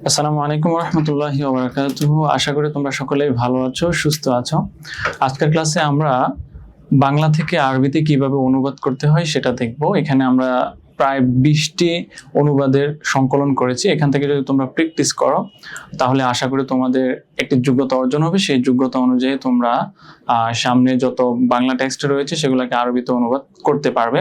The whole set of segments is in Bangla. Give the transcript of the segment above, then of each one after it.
আসসালামু আলাইকুম রহমতুল্লাহি ওয়া বারাকাতুহু। আশা করি তোমরা সকলেই ভালো আছো, সুস্থ আছো। আজকের ক্লাসে আমরা বাংলা থেকে আরবিতে কিভাবে অনুবাদ করতে হয় সেটা দেখব। এখানে আমরা প্রায় 20টি অনুবাদের সংকলন করেছি। এখান থেকে যদি তোমরা প্র্যাকটিস করো তাহলে আশা করি তোমাদের একটি যোগ্যতা অর্জন হবে। সেই যোগ্যতা অনুযায়ী তোমরা সামনে যত বাংলা টেক্সট রয়েছে সেগুলোকে আরবিতে অনুবাদ করতে পারবে।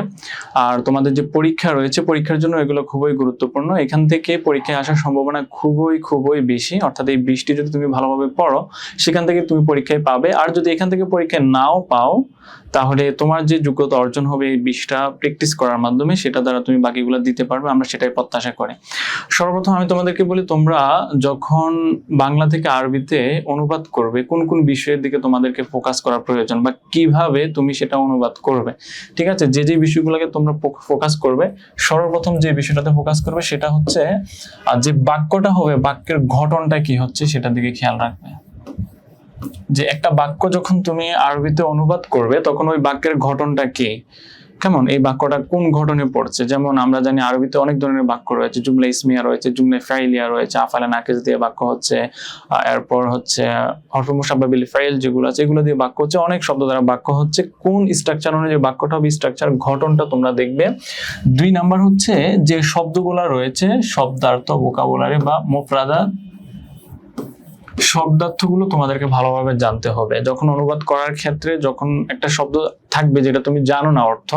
আর তোমাদের যে পরীক্ষা রয়েছে, পরীক্ষার জন্য এগুলো খুবই গুরুত্বপূর্ণ। এখান থেকে পরীক্ষায় আসার সম্ভাবনা খুবই বেশি। অর্থাৎ এই 20টি যদি তুমি ভালোভাবে পড়ো সেখান থেকে তুমি পরীক্ষায় পাবে। আর যদি এখান থেকে পরীক্ষায় নাও পাও তাহলে তোমার যে যোগ্যতা অর্জন হবে এই 20টা প্র্যাকটিস করার মাধ্যমে, সেটা দ্বারা তুমি বাকিগুলো দিতে পারবে। আমরা সেটাই প্রত্যাশা করি। সর্বপ্রথম আমি তোমাদেরকে বলি, তোমরা যখন বাংলা থেকে আরবিতে অনুবাদ করবে কোন কোন বিষয়ের দিকে তোমাদেরকে ফোকাস করা প্রয়োজন বা কিভাবে তুমি সেটা অনুবাদ করবে। ঠিক আছে, যে যে বিষয়গুলোকে তোমরা ফোকাস করবে, সর্বপ্রথম যে বিষয়টাতে ফোকাস করবে সেটা হচ্ছে যে বাক্যটা হবে, বাক্যের ঘটনটা কি হচ্ছে সেটার দিকে খেয়াল রাখবে। যে একটা বাক্য যখন তুমি আরবিতে অনুবাদ করবে তখন ওই বাক্যের ঘটনটা কি, কেমন, এই বাক্যটা কোন ঘটনে পড়ছে। যেমন আমরা জানি আরবিতে অনেক ধরনের বাক্য রয়েছে, জুমলা ইসমিয়া রয়েছে, জুমলা ফাইলিয়া রয়েছে, আফালে নাকিস দিয়ে বাক্য হচ্ছে, এরপর হচ্ছে হরফে মুশাব্বাহ বিল ফাইল যেগুলো আছে এগুলো দিয়ে বাক্য হচ্ছে, অনেক শব্দ দ্বারা বাক্য হচ্ছে। কোন স্ট্রাকচার অনুযায়ী বাক্যটা হবে, স্ট্রাকচার ঘটনটা তোমরা দেখবে। 2 নাম্বার হচ্ছে যে শব্দগুলো রয়েছে, শব্দার্থ, ভোকাবুলারি বা মুফরাদা, শব্দার্থগুলো তোমাদেরকে ভালোভাবে জানতে হবে। যখন অনুবাদ করার ক্ষেত্রে যখন একটা শব্দ থাকবে যেটা তুমি জানো না অর্থ,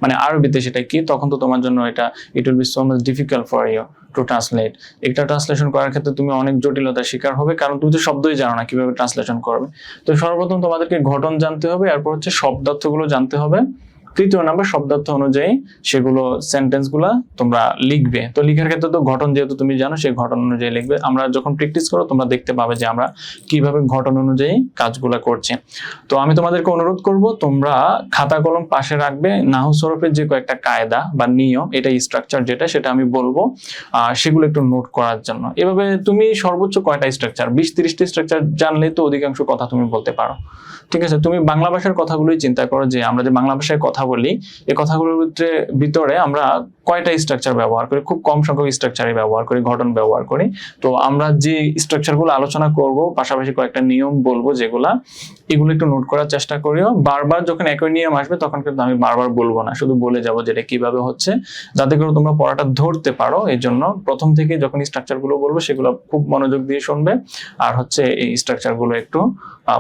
মানে আরবিতে সেটা কি, তখন তো তোমার জন্য এটা it will be so much difficult for you to translate. এটা ট্রান্সলেশন করার ক্ষেত্রে তুমি অনেক জটিলতার শিকার হবে, কারণ তুমি তো শব্দই জানো না কিভাবে ট্রান্সলেশন করবে। তো সর্বপ্রথম তোমাদেরকে ঘটন জানতে হবে, এরপর হচ্ছে শব্দার্থগুলো জানতে হবে। 3য় নাম্বার শব্দার্থ অনুযায়ী সেগুলো সেন্টেন্স গুলা তোমরা লিখবে। তো লিখার ক্ষেত্রে তো ঘটন যেহেতু তুমি জানো, সেই ঘটন অনুযায়ী লিখবে। আমরা যখন প্র্যাকটিস করো তোমরা দেখতে পাবে যে আমরা কিভাবে ঘটন অনুযায়ী কাজগুলা করছি। তো আমি তোমাদেরকে অনুরোধ করব তোমরা খাতা কলম পাশে রাখবে। নাহু সরফের যে কয়েকটা কায়দা বা নিয়ম, এটা স্ট্রাকচার যেটা সেটা আমি বলবো, সেগুলো একটু নোট করার জন্য। এভাবে তুমি সর্বোচ্চ কয়টা স্ট্রাকচার, 20-30টি স্ট্রাকচার জানলে তো অধিকাংশ কথা তুমি বলতে পারো। ঠিক আছে, তুমি বাংলা ভাষার কথাগুলোই চিন্তা করো, যে আমরা যে বাংলা ভাষায় কথা বলি এই কথাগুলোর ভিতরে আমরা কয়টা স্ট্রাকচার ব্যবহার করি, খুব কম সংখ্যক স্ট্রাকচারই ব্যবহার করি, ঘটন ব্যবহার করি। তো আমরা যে স্ট্রাকচারগুলো আলোচনা করব, পাশাপাশি কয়েকটা নিয়ম বলবো যেগুলা, এগুলো একটু নোট করার চেষ্টা করিও। বারবার যখন একই নিয়ম আসবে তখন কিন্তু আমি বারবার বলবো না, শুধু বলে যাবো যেটা কিভাবে হচ্ছে, যাতে করে তোমরা পড়াটা ধরতে পারো। এই জন্য প্রথম থেকে যখন স্ট্রাকচারগুলো বলবো সেগুলো খুব মনোযোগ দিয়ে শুনবে, আর হচ্ছে এই স্ট্রাকচারগুলো একটু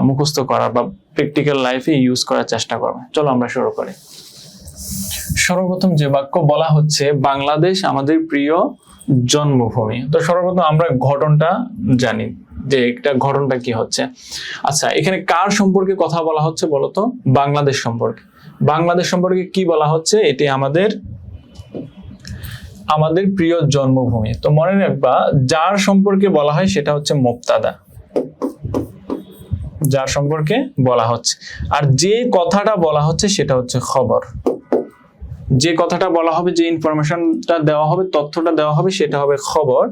মুখস্থ করার বা প্র্যাকটিক্যাল লাইফে ইউজ করার চেষ্টা করবে। চলো আমরা শুরু করি। সর্বপ্রথম যে বাক্য বলা হচ্ছে, বাংলাদেশ আমাদের প্রিয় জন্মভূমি। তো সর্বপ্রথম আমরা ঘটনটা জানি যে এটা ঘটনটা কি হচ্ছে। আচ্ছা, এখানে কার সম্পর্কে কথা বলা হচ্ছে বলতো? বাংলাদেশ সম্পর্কে। বাংলাদেশ সম্পর্কে কি বলা হচ্ছে? এটি আমাদের প্রিয় জন্মভূমি। তো মনে রাখবা, যার সম্পর্কে বলা হয় সেটা হচ্ছে মুবতাদা, যার সম্পর্কে বলা হচ্ছে। আর যে কথাটা বলা হচ্ছে সেটা হচ্ছে খবর। যে কথাটা বলা হবে, যে ইনফরমেশনটা দেওয়া হবে, তথ্যটা দেওয়া হবে, সেটা হবে খবর।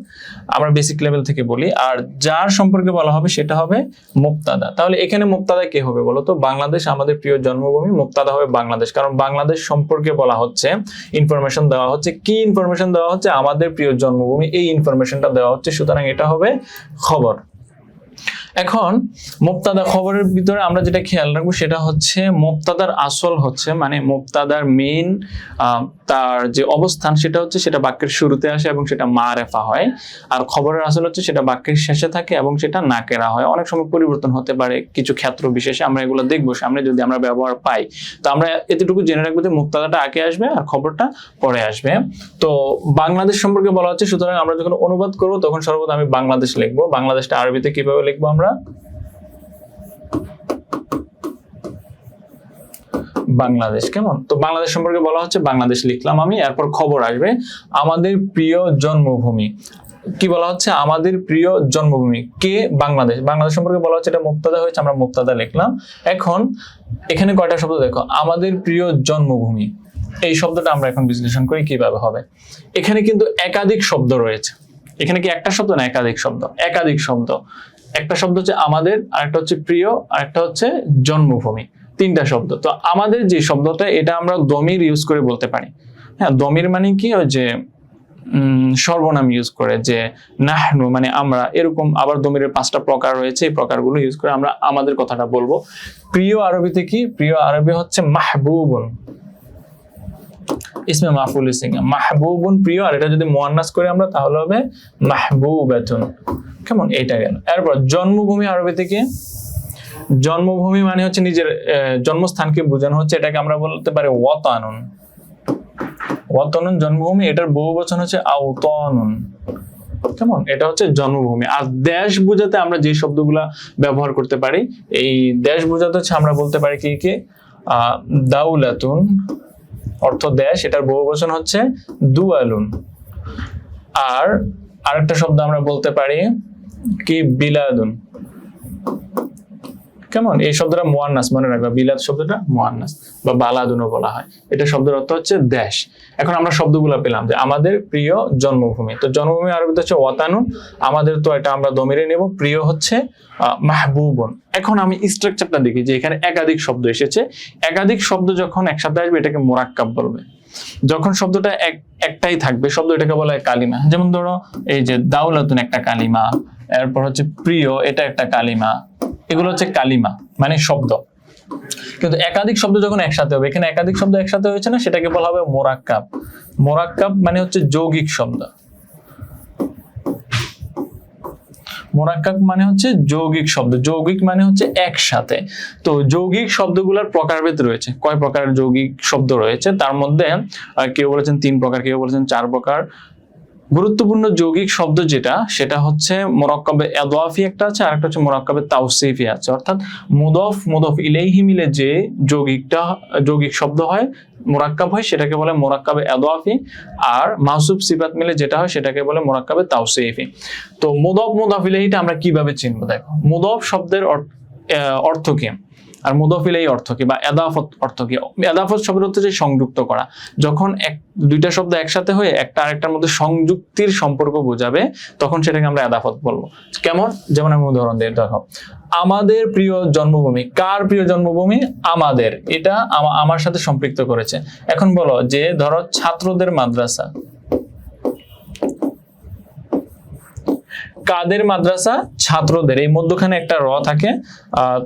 আমরা বেসিক লেভেল থেকে বলি। আর যার সম্পর্কে বলা হবে সেটা হবে মুবতাদা। তাহলে এখানে মুবতাদা কে হবে বলো তো? বাংলাদেশ আমাদের প্রিয় জন্মভূমি, মুবতাদা হবে বাংলাদেশ। কারণ বাংলাদেশ সম্পর্কে বলা হচ্ছে, ইনফরমেশন দেওয়া হচ্ছে। কি ইনফরমেশন দেওয়া হচ্ছে? আমাদের প্রিয় জন্মভূমি, এই ইনফরমেশনটা দেওয়া হচ্ছে, সুতরাং এটা হবে খবর। এখন মুবতাদা খবরের ভিতরে আমরা যেটা খেয়াল রাখবো সেটা হচ্ছে মুবতাদার আসল হচ্ছে, মানে মুবতাদার মেইন তার যে অবস্থান সেটা হচ্ছে, সেটা বাক্যের শুরুতে আসে এবং সেটা মারেফা হয়। আর খবরের আসল হচ্ছে সেটা বাক্যের শেষে থাকে এবং সেটা নাকেরা হয়। অনেক সময় পরিবর্তন হতে পারে কিছু ক্ষেত্র বিশেষে, আমরা এগুলো দেখবো সামনে যদি আমরা ব্যবহার পাই। তো আমরা এতটুকু জেনে রাখবো যে মুবতাদাটা আগে আসবে আর খবরটা পরে আসবে। তো বাংলাদেশ সম্পর্কে বলা হচ্ছে, সুতরাং আমরা যখন অনুবাদ করবো তখন সর্বদা আমি বাংলাদেশ লিখবো। বাংলাদেশটা আরবিতে কিভাবে লিখবো? আমরা বাংলাদেশ। কেমন? তো বাংলাদেশ সম্পর্কে বলা হচ্ছে, বাংলাদেশ লিখলাম আমি। এরপর খবর আসবে, আমাদের প্রিয় জন্মভূমি। কি বলা হচ্ছে? আমাদের প্রিয় জন্মভূমি কে? বাংলাদেশ। বাংলাদেশ সম্পর্কে বলা হচ্ছে, এটা মুবতাদা হয়েছে, আমরা মুবতাদা লিখলাম। এখন এখানে কয়টা শব্দ দেখো, আমাদের প্রিয় জন্মভূমি। এই শব্দটা আমরা এখন বিশ্লেষণ করি কিভাবে হবে। এখানে কিন্তু একাধিক শব্দ রয়েছে। এখানে কি একটা শব্দ না, একাধিক শব্দ। একাধিক শব্দ, একটা শব্দ হচ্ছে আমাদের, আরেকটা হচ্ছে প্রিয়, আরেকটা হচ্ছে জন্মভূমি। 3টা শব্দ। তো আমাদের যে শব্দটা, এটা আমরা দমির ইউজ করে বলতে পারি। হ্যাঁ, দমির মানে কি? ওই যে সর্বনাম ইউজ করে, যে নাহনু মানে আমরা, এরকম আবার দমিরের 5টা প্রকার রয়েছে, এই প্রকারগুলো ইউজ করে আমরা আমাদের কথাটা বলবো। প্রিয় আরবিতে কি? প্রিয় আরবি হচ্ছে মাহবুবুন, ইসমে মাফউল সিগা, মাহবুবুন প্রিয়, আর এটা যদি মুয়ান্নাস করে আমরা তাহলে হবে মাহবুবাতুন। কেমন? এইটা গেল। এরপর জন্মভূমি আরবিতে কি? জন্মভূমি মানে হচ্ছে নিজের জন্মস্থানকে বোঝানো হচ্ছে, এটাকে আমরা বলতে পারি ওয়াতানুন। ওয়াতানুন জন্মভূমি, এটার বহুবচন হচ্ছে আওতানুন। কেমন? এটা হচ্ছে জন্মভূমি। আর দেশ বোঝাতে আমরা যে শব্দগুলা ব্যবহার করতে পারি, এই দেশ বোঝাতে হচ্ছে আমরা বলতে পারি কি কি? দাউলাতুন অর্থ দেশ, এটার বহুবচন হচ্ছে দুয়ালুন। আর আরেকটা শব্দ আমরা বলতে পারি কি? বিলাদুন। কেমন? এই শব্দটা মুয়ান্নাস, মনে রাখবা, বিলাদ শব্দটা মুয়ান্নাস বা বালাদুনও বলা হয়। এটা শব্দের অর্থ হচ্ছে দেশ। এখন আমরা শব্দগুলো পেলাম যে আমাদের প্রিয় জন্মভূমি, তো জন্মভূমি আরবিতে হচ্ছে ওয়াতানুন, আমাদের তো এটা আমরা দমিরে নেব, প্রিয় হচ্ছে মাহবুবুন। এখন আমি স্ট্রাকচারটা দেখি যে এখানে একাধিক শব্দ এসেছে, একাধিক শব্দ যখন একসাথে আসবে এটাকে মুরাক্কাব বলবে। যখন শব্দটা একটাই থাকবে শব্দ, এটাকে বলা হয় কালিমা। যেমন ধরো এই যে দাউলাতুন একটা কালিমা, এরপর হচ্ছে প্রিয়, এটা একটা কালিমা, এগুলো হচ্ছে কালিমা মানে শব্দ। কিন্তু একাধিক শব্দ যখন একসাথে হবে, এখানে একাধিক শব্দ একসাথে হয়েছে না, সেটাকে বলা হবে মোরাক্কাব। মোরাক্কাব মানে হচ্ছে যৌগিক শব্দ। মোরাক্কাব মানে হচ্ছে যৌগিক শব্দ, যৌগিক মানে হচ্ছে একসাথে। তো যৌগিক শব্দগুলোর প্রকারভেদ রয়েছে। কয় প্রকারের যৌগিক শব্দ রয়েছে? তার মধ্যে কেউ বলেছেন 3 প্রকার, কেউ বলেছেন 4 প্রকার। গুরুত্বপূর্ণ যৌগিক শব্দ যেটা, সেটা হচ্ছে মুরাক্কাবে ইদাফি একটা আছে, আর একটা হচ্ছে মুরাক্কাবে তাওসিফি আছে। অর্থাৎ মুদাফ মুদাফ ইলাইহি মিলে যে যৌগিক শব্দ হয়, মুরাক্কাব হয়, সেটাকে বলে মুরাক্কাবে ইদাফি। আর মাহসুব সিফাত মিলে যেটা হয় সেটাকে বলে মুরাক্কাবে তাওসিফি। তো মুদাফ মুদাফ ইলাইহিটা আমরা কিভাবে চিনবো? দেখো, মুদাফ শব্দের অর্থ কি, আর মুদাফ ইলাইহি অর্থ কি, বা এদাফত অর্থ কি? এদাফত শব্দের অর্থ হচ্ছে সংযুক্ত করা। যখন দুইটা শব্দ একসাথে হয়ে একটা আরেকটার মধ্যে সংযুক্তির সম্পর্ক বোঝাবে, তখন সেটাকে আমরা এদাফত বলবো। কেমন? যেমন আমি উদাহরণ দিই, দেখো, আমাদের প্রিয় জন্মভূমি। কার প্রিয় জন্মভূমি? আমাদের। এটা আমার সাথে সম্পৃক্ত করেছে। এখন বলো যে ধরো ছাত্রদের মাদ্রাসা। কাদের মাদ্রাসা? ছাত্রদের। এই মধ্যখানে একটা র থাকে,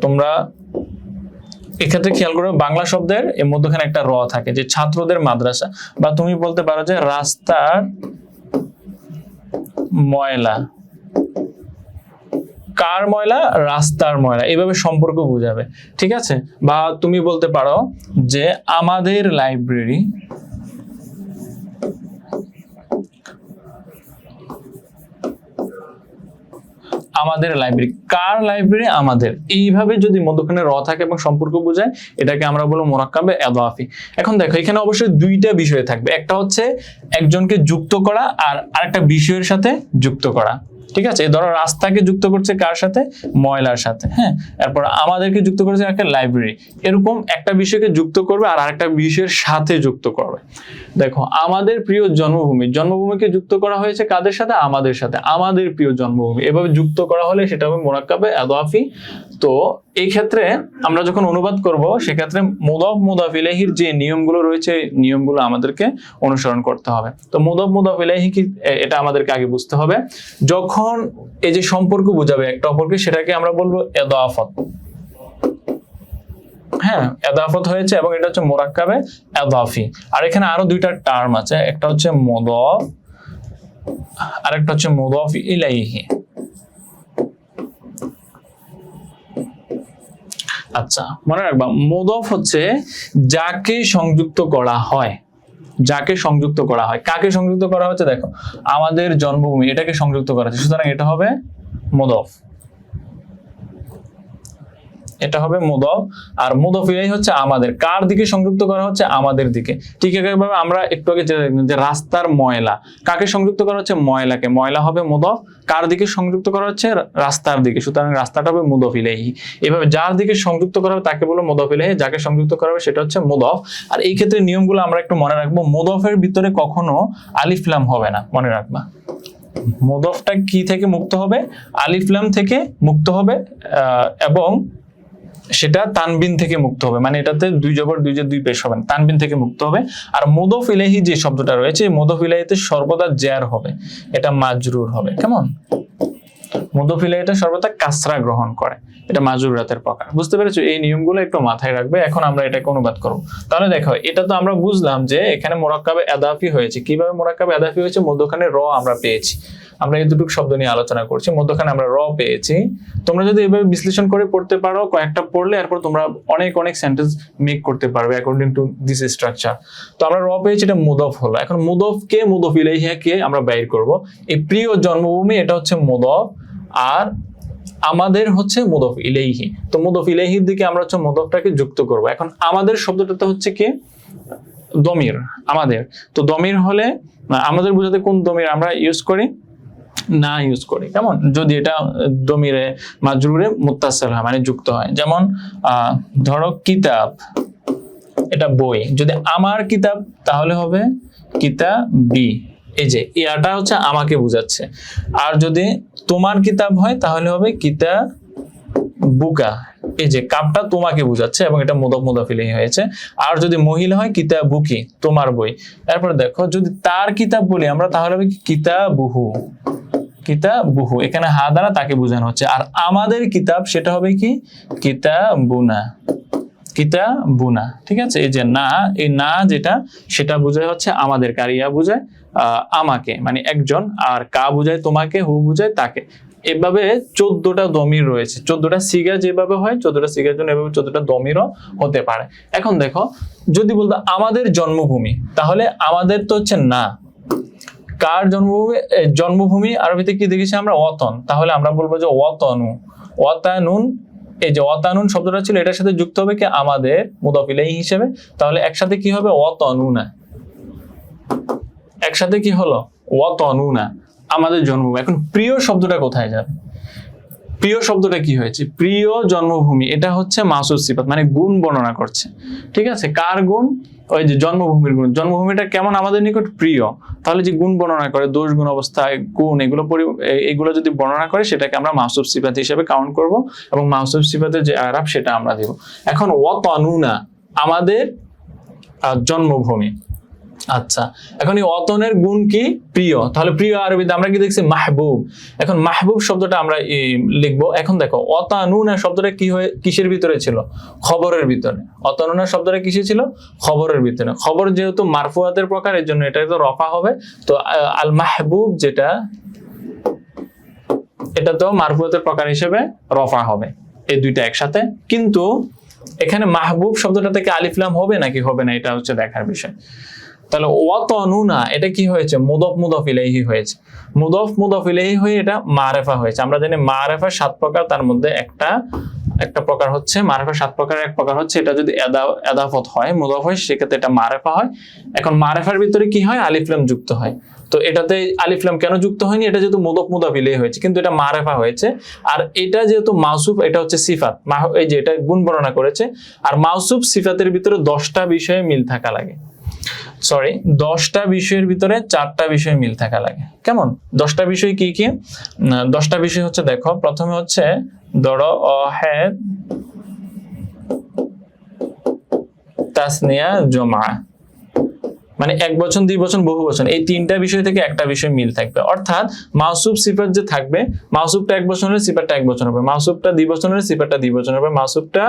তোমরা এক্ষেত্রে খেয়াল করো, বাংলা শব্দের এর মধ্যখানে একটা র থাকে, যে ছাত্রদের মাদ্রাসা। বা তুমি বলতে পারো যে রাস্তার ময়লা। কার ময়লা? রাস্তার ময়লা। এইভাবে সম্পর্ক বোঝাবে, ঠিক আছে? বা তুমি বলতে পারো যে আমাদের লাইব্রেরি। আমাদের লাইব্রেরি। কার লাইব্রেরি? আমাদের। এইভাবে যদি মধ্যখানে র থাকে এবং সম্পর্ক বোঝায়, এটাকে আমরা বলবো মুরাক্কাবে ইদাফি। এখন দেখো, এখানে অবশ্যই দুইটা বিষয় থাকবে। একটা হচ্ছে একজনকে যুক্ত করা, আর আরেকটা বিষয়ের সাথে যুক্ত করা। ঠিক আছে? ধরো রাস্তাকে যুক্ত করছে কার সাথে? ময়লার সাথে। হ্যাঁ, এরপর আমাদেরকে যুক্ত করেছে একটা লাইব্রেরি। এরকম একটা বিষয়কে যুক্ত করবে আর আরেকটা বিষয়ের সাথে যুক্ত করবে। দেখো, আমাদের প্রিয় জন্মভূমি। জন্মভূমিকে যুক্ত করা হয়েছে কাদের সাথে? আমাদের সাথে। আমাদের প্রিয় জন্মভূমি। এভাবে যুক্ত করা হলে সেটা হবে মুরাক্কাবে ইদাফি। তো এই ক্ষেত্রে আমরা যখন অনুবাদ করব, সেক্ষেত্রে মুদাফ মুদাফ ইলাইহির যে নিয়মগুলো রয়েছে, নিয়মগুলো আমাদেরকে অনুসরণ করতে হবে। তো মুদাফ মুদাফ ইলাইহি কি, এটা আমাদেরকে আগে বুঝতে হবে। যখন এই যে সম্পর্ক বোঝাবে একটা অপরকে, সেটাকে আমরা বলবো ইদাফত। হ্যাঁ, ইদাফত হয়েছে এবং এটা হচ্ছে মুরাক্কাবে ইদাফি। আর এখানে আরো দুইটা টার্ম আছে, একটা হচ্ছে মুদাফ, আর একটা হচ্ছে মুদাফ ইলাইহি। আচ্ছা, মনে রাখবা, মুদাফ হচ্ছে যাকে সংযুক্ত করা হয়। যাকে সংযুক্ত করা হয়। কাকে সংযুক্ত করা হচ্ছে? দেখো, আমাদের জন্মভূমি, এটাকে সংযুক্ত করা হচ্ছে, সুতরাং এটা হবে মুদাফ। এটা হবে মুদাফ। আর মুদাফ ইলাইহি হচ্ছে আমাদের। কার দিকে সংযুক্ত করা হচ্ছে? আমাদের দিকে। ঠিক একইভাবে আমরা একটু আগে যে রাস্তার ময়লা, কাকে সংযুক্ত করা হচ্ছে? ময়লাকে। ময়লা হবে মুদাফ। কার দিকে সংযুক্ত করা হচ্ছে? রাস্তার দিকে, সুতরাং রাস্তাটা হবে মুদাফ ইলাইহি। এভাবে যার দিকে সংযুক্ত করা হবে তাকে বলবো মুদাফ ইলাইহি, যাকে সংযুক্ত করা হবে সেটা হচ্ছে মুদাফ। আর এই ক্ষেত্রে নিয়মগুলো আমরা একটু মনে রাখবো। মুদাফের ভিতরে কখনো আলিফ লাম হবে না, মনে রাখবা। মুদাফটা কি থেকে মুক্ত হবে? আলিফ লাম থেকে মুক্ত হবে। এবং সেটা তানবিন থেকে মুক্ত হবে, মানে এটাতে দুই জবর দুই জের দুই পেশ হবে না, তানবিন থেকে মুক্ত হবে। আর মুদফ ইলাইহি যে শব্দটা রয়েছে, মুদফ ইলাইহিতে সর্বদা জের হবে, এটা মাজরুর হবে। কেমন? মুদফ ইলাইহিটা সর্বদা কাসরা গ্রহণ করে, এটা মাজরুরাতের প্রকার। বুঝতে পেরেছো? এই নিয়মগুলো একটু মাথায় রাখবে। এখন আমরা এটাকে অনুবাদ করব। তাহলে দেখো, এটা তো আমরা বুঝলাম যে এখানে মুরাক্কাবে এদাফি হয়েছে। কিভাবে মুরাক্কাবে এদাফি হয়েছে? মধ্যখানে র আমরা পেয়েছি, আমরা এই দুটো শব্দ নিয়ে আলোচনা করছি, মধ্যখানে আমরা র পেয়েছি। তোমরা যদি এভাবে বিশ্লেষণ করে পড়তে পারো, কয়েকটা পড়লে এরপর তোমরা অনেক অনেক সেন্টেন্স মেক করতে পারবে অ্যাকর্ডিং টু দিস স্ট্রাকচার। তো আমরা র পেয়েছি, এটা মুদফ হলো। এখন মুদফকে, মুদফ ইলাইহিকে আমরা বাইর করব। এই প্রিয় জন্মভূমি, এটা হচ্ছে মুদফ, আর আমাদের হচ্ছে মুদফ ইলাইহি। তো মুদফ ইলাইহির দিকে আমরা হচ্ছে মুদফটাকে যুক্ত করব। এখন আমাদের শব্দটাতে হচ্ছে কি? দমির, আমাদের। তো দমির হলে আমাদের বোঝাতে কোন দমির আমরা ইউজ করি? না ইউজ করি। কেমন? যদি এটা দমিরে মাজরুরে মুত্তাসিল হয়, মানে যুক্ত হয়। যেমন ধরো কিতাব, এটা বই। যদি আমার কিতাব তাহলে হবে কিতাবি, এই যে ইয়াটা হচ্ছে আমাকে বোঝাচ্ছে। আর যদি তোমার কিতাব হয় তাহলে হবে কিতাবুকা, এই যে কাপটা তোমাকে বোঝাচ্ছে এবং এটা মুদফ মুদফ ইলাইহি হয়েছে। আর যদি মহিলা হয় কিতাবুকি, তোমার বই। এরপর দেখো, যদি তার কিতাব বলি আমরা তাহলে হবে কি? কিতাবুহু, কিতাবুহু। এখানে হা দ্বারা তাকে বোঝানো হচ্ছে। আর আমাদের কিতাব সেটা হবে কি? কিতাবুনা, কিতাবুনা। ঠিক আছে? এই যে না, এই না যেটা, সেটা বোঝায় হচ্ছে আমাদের, কারিয়া বোঝায় আমাকে, মানে একজন। আর কা বোঝায় তোমাকে, হু বোঝায় তাকে। এভাবে 14টা দমির রয়েছে। 14টা সিগা যেভাবে হয়, 14টা সিগার জন্য এভাবে 14টা দমিরও হতে পারে। এখন দেখো, যদি বলতো আমাদের জন্মভূমি, তাহলে আমাদের তো হচ্ছে না। কার জন্মভূমি? জন্মভূমি আরবিতে কি দেখেছি আমরা? ওয়াতন। তাহলে আমরা বলবো যে ওয়াতনু, ওয়াতানুন। এই যে ওয়াতানুন শব্দটা ছিল, এটার সাথে যুক্ত হবে কি? আমাদের, মুদাফ ইলাইহি হিসেবে। তাহলে একসাথে কি হবে? ওয়াতানুনা। একসাথে কি হলো? ওয়াতানুনা, আমাদের জন্মভূমি। এখন প্রিয় শব্দটা কোথায় যাবে? প্রিয় শব্দটা কি হয়েছে? প্রিয় জন্মভূমি, এটা হচ্ছে মাসুস সিফাত, মানে গুণ বর্ণনা করছে। ঠিক আছে? কার গুণ? ওই যে জন্মভূমির গুণ। জন্মভূমিটা কেমন আমাদের নিকট? প্রিয়। তাহলে যে গুণ বর্ণনা করে, দোষ গুণ অবস্থায় গুণ, এগুলো যদি বর্ণনা করে, সেটাকে আমরা মাসুব সিফাত হিসেবে কাউন্ট করব এবং মাসুব সিফাতের যে আরাব সেটা আমরা দিব। এখন ওয়াতানুনা, আমাদের জন্মভূমি। আচ্ছা, এখন এই অতনের গুণ কি? প্রিয়। তাহলে প্রিয় আরবিতে আমরা কি দেখছি? মাহবুব। এখন মাহবুব শব্দটা আমরা লিখবো। এখন দেখো, অতানুনা শব্দটা কি হয়ে, কিসের ভিতরে ছিল? খবরের ভিতরে। অতানুনা শব্দটা কিসে ছিল? খবরের ভিতরে। খবর যেহেতু মারফুয়াতের প্রকার, এর জন্য এটা তো রফা হবে। তো আল মাহবুব যেটা, এটা তো মারফুয়াতের প্রকার হিসেবে রফা হবে, এই দুইটা একসাথে। কিন্তু এখানে মাহবুব শব্দটা থেকে আলিফ লাম হবে নাকি হবে না, এটা হচ্ছে দেখার বিষয়। তাহলে ওয়াতানুনা, এটা কি হয়েছে? মুদফ মুদফ ইলাইহি হয়েছে। মুদফ মুদফ ইলাইহি হয়ে এটা মারেফা হয়েছে। আমরা জানি মারেফা 7 প্রকার, তার মধ্যে একটা প্রকার হচ্ছে মারেফা। 7 প্রকারের এক প্রকার হচ্ছে এটা যদি এদাফত হয়, মুদফ হয়, সেক্ষেত্রে এটা মারেফা হয়। এখন মারেফার ভিতরে কি হয়? আলিফ লাম যুক্ত হয়। তো এটাতে আলিফ লাম কেন যুক্ত হয়নি? এটা যেহেতু মুদফ মুদফ ইলাইহি হয়েছে, কিন্তু এটা মারেফা হয়েছে। আর এটা যেহেতু মাউসুফ, এটা হচ্ছে সিফাত, এই যে এটা গুণ বর্ণনা করেছে। আর মাউসুফ সিফাতের ভিতরে 10টা বিষয়ে মিল থাকা লাগে। 10টা বিষয়ের ভিতরে 4টা বিষয় মিল থাকা লাগে। কেমন? 10টা বিষয় কি কি? 10টা বিষয় হচ্ছে, দেখো, প্রথমে হচ্ছে ধরো অহেদ, তাসনিয়া, জমা, মানে এক বচন, দুই বচন, বহু বচন। এই 3টা বিষয় থেকে একটা বিষয় মিল থাকবে। অর্থাৎ মাউসুফ সিফাত যে থাকবে, মাউসুফটা এক বচন হলে সিফাতটা এক বচন হবে, মাউসুফটা দ্বিবচন হলে সিফাতটা দ্বিবচন হবে, মাউসুফটা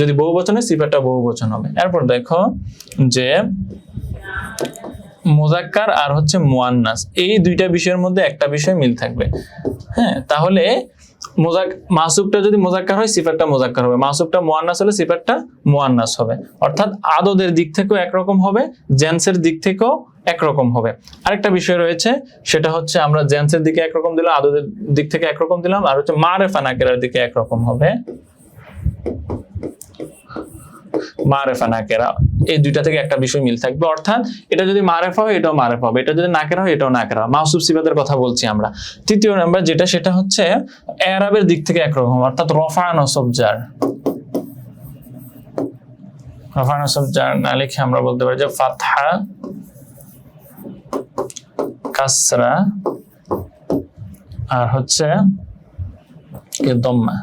যদি বহু বচন হয় সিফাতটা বহু বচন হবে। এরপর দেখো যে মুযাক্কার আর হচ্ছে মুয়ান্নাস, এই দুইটা বিষয়ের মধ্যে একটা বিষয় মিল থাকবে। হ্যাঁ, তাহলে মাসুবটা যদি মুযাক্কার হয় সিফাতটা মুযাক্কার হবে, মাসুবটা মুয়ান্নাস হলে সিফাতটা মুয়ান্নাস হবে। অর্থাৎ আদদের দিক থেকেও একরকম হবে, জেন্সের দিক থেকেও একরকম হবে। আরেকটা বিষয় রয়েছে, সেটা হচ্ছে আমরা জেন্সের দিকে একরকম দিলাম, আদদের দিক থেকে একরকম দিলাম, আর হচ্ছে মারেফা নাকেরার দিকে একরকম হবে। মারেফা নাকেরা, এই দুইটা থেকে একটা বিষয় মিল থাকবে। অর্থাৎ এটা যদি মারেফা হয় এটাও মারেফা হবে, এটা যদি নাকেরা হয় এটাও নাকেরা। মাউসুফ সিফাতের কথা বলছি আমরা। তৃতীয় নাম্বার যেটা, সেটা হচ্ছে এরাবের দিক থেকে একরকম, অর্থাৎ রফা নসব জার। রফা নসব জার না লিখে আমরা বলতে পারি যে ফাতহা, কাসরা, আর হচ্ছে দম্মা।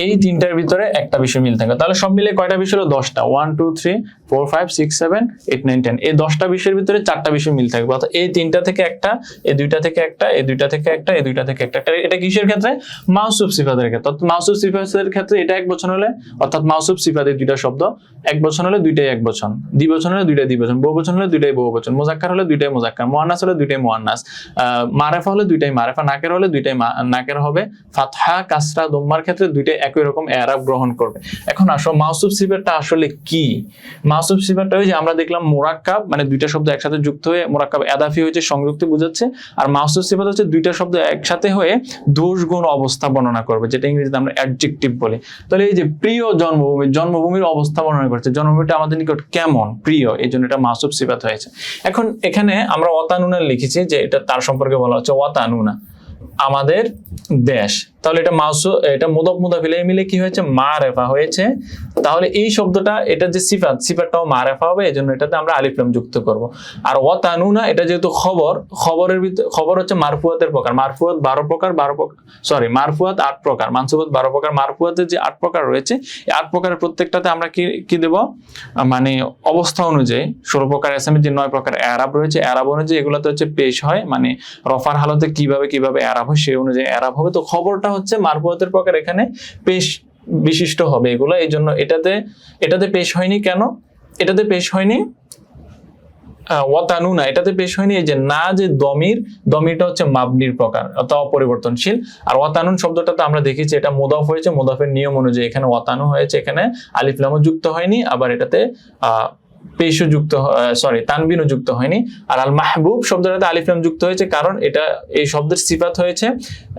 এই তিনটার ভিতরে একটা বিষয় মিল থাকে। তাহলে সব মিলে কয়টা বিষয় হলো? 10টা। 1 2 3 4 5 6 7 8 9 10। এই 10টা বিষয়ের ভিতরে 4টা বিষয় মিল থাকবে। অর্থাৎ এই তিনটা থেকে একটা, এই দুইটা থেকে একটা, এই দুইটা থেকে একটা, এই দুইটা থেকে একটা। এটা কিসের ক্ষেত্রে? মাউসুফ সিফাতের ক্ষেত্রে। অর্থাৎ মাউসুফ সিফাতের ক্ষেত্রে এটা একবচন হলে, অর্থাৎ মাউসুফ সিফাতের দুইটা শব্দ একবচন হলে দুইটাই একবচন, দ্বিবচন হলে দুইটাই দ্বিবচন, বহুবচন হলে দুইটাই বহুবচন, মুজাক্কার হলে দুইটাই মুজাক্কার, মুআন্নাস হলে দুইটাই মুআন্নাস, মারেফা হলে দুইটাই মারেফা, নাকের হলে দুইটাই নাকের হবে। ফাতহা, কাসরা, দম্মার ক্ষেত্রে দুইটাই একই রকম এরাব গ্রহণ করবে। এখন আসো মাউসুফ সিফাতটা আসলে কি? মাউসুফ সিফাতটা ওই যে আমরা দেখলাম মুরাক্কাব, মানে দুইটা শব্দ একসাথে যুক্ত হয়ে মুরাক্কাব এদাফি হয়েছে, সংযুক্তি বোঝাচ্ছে। আর মাউসুফ সিফাত হচ্ছে দুইটা শব্দ একসাথে হয়ে দোষ গুণ অবস্থা বর্ণনা করবে, যেটা ইংরেজিতে আমরা অ্যাডজেক্টিভ বলি। তাহলে এই যে প্রিয় জন্মভূমি, জন্মভূমির অবস্থা বর্ণনা করছে, জন্মভূমিটা আমাদের নিকট কেমন, প্রিয়, এই জন্য এটা মাউসুফ সিফাত হয়েছে। এখন এখানে আমরা ওয়াতানুনা লিখেছি যে এটা তার সম্পর্কে বলা হচ্ছে ওয়াতানুনা, আমাদের দেশ। তাহলে এটা এটা মুদাফ মুদাফ ইলাইহি মিলে কি হয়েছে? মারেফা হয়েছে। তাহলে এই শব্দটা, এটা যে সিফাতটাও মারেফা হবে, এজন্য এটাতে আমরা আলিফ লাম যুক্ত করব। আর ওয়াতানুনা এটা যেহেতু খবরের ভিতরে, খবর হচ্ছে মারফুয়াতের প্রকার। মারফুয়াত 12 প্রকার, মারফুয়াত 8 প্রকার, মানসুবাত 12 প্রকার। মারফুয়াতের যে 8 প্রকার রয়েছে, এই 8 প্রকারের প্রত্যেকটাতে আমরা কি দেব? মানে অবস্থা অনুযায়ী 16 প্রকার এসএমের যে 9 প্রকার এরাব রয়েছে, এরাব অনুযায়ী এগুলোতে হচ্ছে পেশ হয়, মানে রফার হালতে কিভাবে এরাব হয় সেই অনুযায়ী এরাব হবে। তো খবরটা হচ্ছে মারফুয়াতের প্রকার, এখানে পেশ বিশিষ্ট হবে এগুলো। এই জন্য এটাতে পেশ হয়নি। কেন এটাতে পেশ হয়নি? ওয়াতানুনা এটাতে পেশ হয়নি এই যে না, যে দমিরটা হচ্ছে মাবনির প্রকার, অর্থাৎ অপরিবর্তনশীল। আর ওয়াতানুন শব্দটাতে আমরা দেখেছি এটা মুদাফ হয়েছে, মুদাফের নিয়ম অনুযায়ী এখানে ওয়াতানু হয়েছে, এখানে আলিফ লামও যুক্ত হয়নি, আবার এটাতে পেশও যুক্ত, তানবিনও যুক্ত হয়নি। আর আল মাহবুব শব্দটাতে আলিফ লাম যুক্ত হয়েছে, কারণ এটা এই শব্দের সিফাত হয়েছে।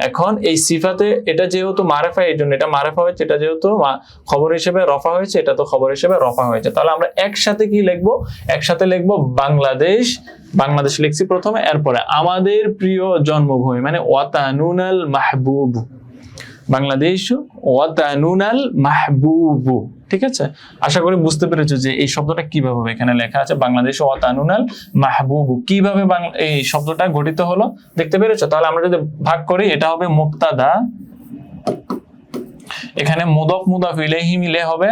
এখন এই সিফাতে এটা যেহেতু মারেফা, এই জন্য এটা মারেফা হয়েছে। এটা যেহেতু খবর হিসেবে রফা হয়েছে, এটা তো খবর হিসেবে রফা হয়েছে। তাহলে আমরা একসাথে কি লিখবো? একসাথে লিখবো বাংলাদেশ লিখছি প্রথমে, এরপরে আমাদের প্রিয় জন্মভূমি, মানে ওয়াতানুনাল মাহবুব, বাংলাদেশ ওয়াতানুনাল মাহবুব। ঠিক আছে, আশা করি বুঝতে পেরেছো যে এই শব্দটা কিভাবে হবে। এখানে লেখা আছে বাংলাদেশ ওয়াতানুনাল মাহবুব, কিভাবে এই শব্দটা গঠিত হলো দেখতে পেরেছো? তাহলে আমরা যদি ভাগ করি, এটা হবে মুক্তাদা, এখানে মুদাফ মুদাফ ইলাইহি মিলে হবে